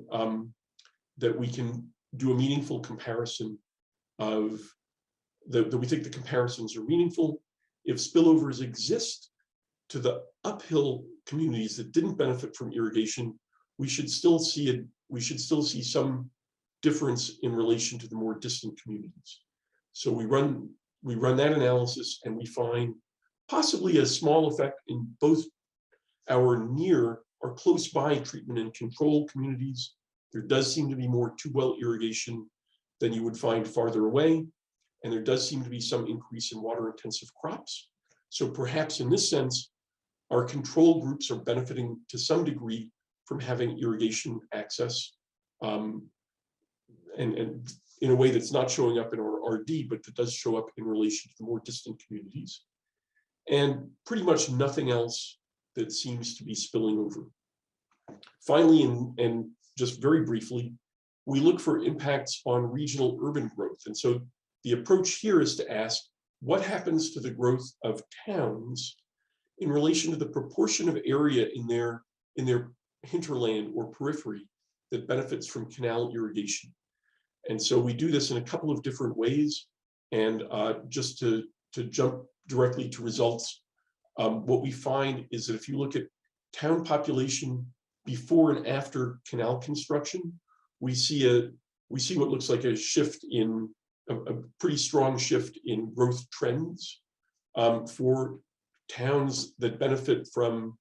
that we can do a meaningful comparison of, that we think the comparisons are meaningful. If spillovers exist to the uphill communities that didn't benefit from irrigation, we should still see some difference in relation to the more distant communities. So we run that analysis, and we find possibly a small effect in both our near or close by treatment and control communities. There does seem to be more too well irrigation than you would find farther away. And there does seem to be some increase in water intensive crops. So perhaps in this sense, our control groups are benefiting to some degree from having irrigation access, and in a way that's not showing up in our RD, but that does show up in relation to the more distant communities. And pretty much nothing else that seems to be spilling over. Finally, and just very briefly, we look for impacts on regional urban growth. And so the approach here is to ask, what happens to the growth of towns in relation to the proportion of area in their hinterland or periphery that benefits from canal irrigation? And so we do this in a couple of different ways. And just to jump directly to results, what we find is that if you look at town population before and after canal construction, we see what looks like a shift in a pretty strong shift in growth trends for towns that benefit from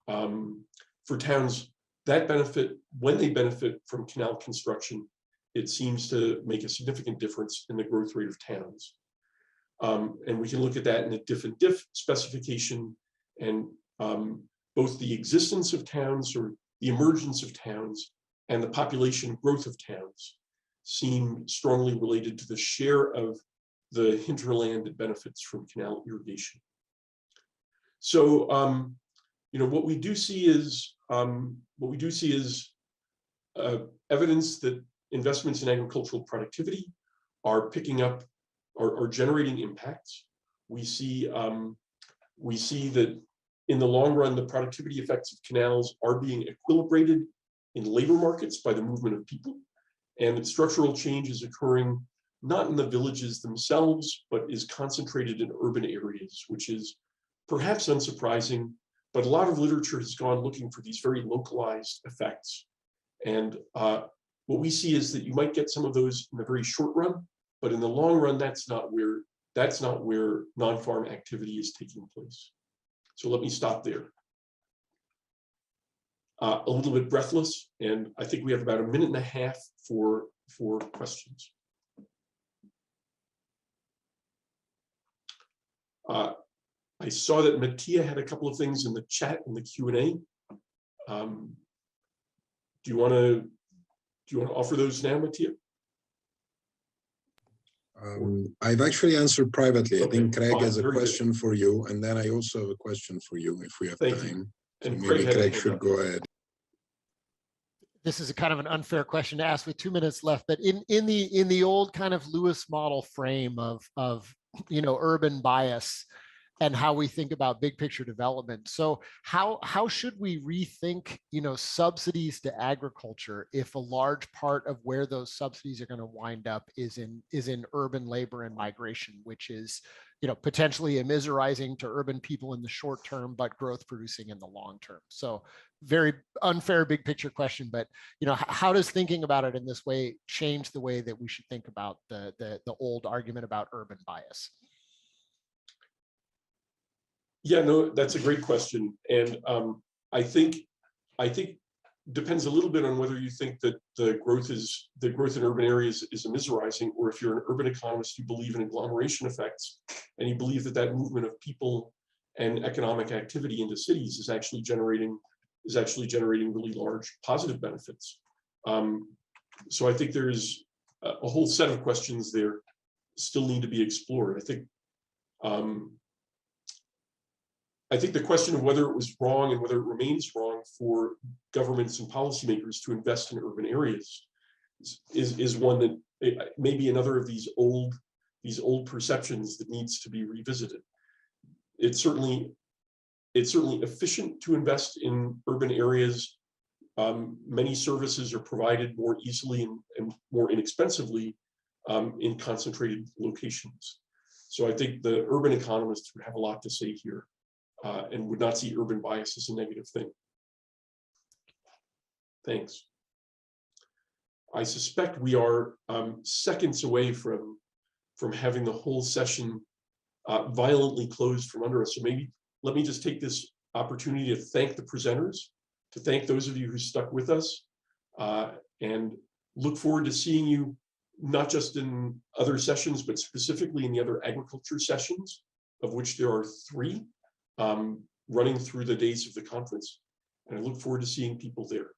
for towns that benefit when they benefit from canal construction. It seems to make a significant difference in the growth rate of towns. And we can look at that in a diff and diff specification, and both the existence of towns or the emergence of towns and the population growth of towns seem strongly related to the share of the hinterland that benefits from canal irrigation. So, what we do see is evidence that investments in agricultural productivity are picking up, are generating impacts. We see that in the long run, the productivity effects of canals are being equilibrated in labor markets by the movement of people, and that structural change is occurring not in the villages themselves, but is concentrated in urban areas, which is perhaps unsurprising, but a lot of literature has gone looking for these very localized effects. And what we see is that you might get some of those in the very short run, but in the long run, that's not where non-farm activity is taking place. So let me stop there. A little bit breathless, and I think we have about a minute and a half for questions. I saw that Mattia had a couple of things in the chat in the Q&A. Do you want to offer those now, Mattia? I've actually answered privately. Okay, I think Craig has a very question good. for you, and then I also have a question for you if we have Thank time. you. So And maybe Craig had a Craig hand should up. go ahead. This is a kind of an unfair question to ask with 2 minutes left, but in the old kind of Lewis model frame of urban bias and how we think about big picture development. So how should we rethink subsidies to agriculture if a large part of where those subsidies are going to wind up is in urban labor and migration, which is potentially immiserizing to urban people in the short term, but growth producing in the long term. So very unfair big picture question, but how does thinking about it in this way change the way that we should think about the old argument about urban bias? Yeah, no, that's a great question, and I think depends a little bit on whether you think that the growth in urban areas is immiserizing, or if you're an urban economist, you believe in agglomeration effects, and you believe that movement of people and economic activity into cities is actually generating really large positive benefits. So I think there's a whole set of questions there still need to be explored. I think the question of whether it was wrong and whether it remains wrong for governments and policymakers to invest in urban areas is one that may be another of these old perceptions that needs to be revisited. It's certainly efficient to invest in urban areas. Many services are provided more easily and more inexpensively in concentrated locations. So I think the urban economists would have a lot to say here. And would not see urban bias as a negative thing. Thanks. I suspect we are seconds away from having the whole session violently closed from under us. So maybe let me just take this opportunity to thank the presenters, to thank those of you who stuck with us, and look forward to seeing you not just in other sessions, but specifically in the other agriculture sessions, of which there are 3. Running through the days of the conference, and I look forward to seeing people there.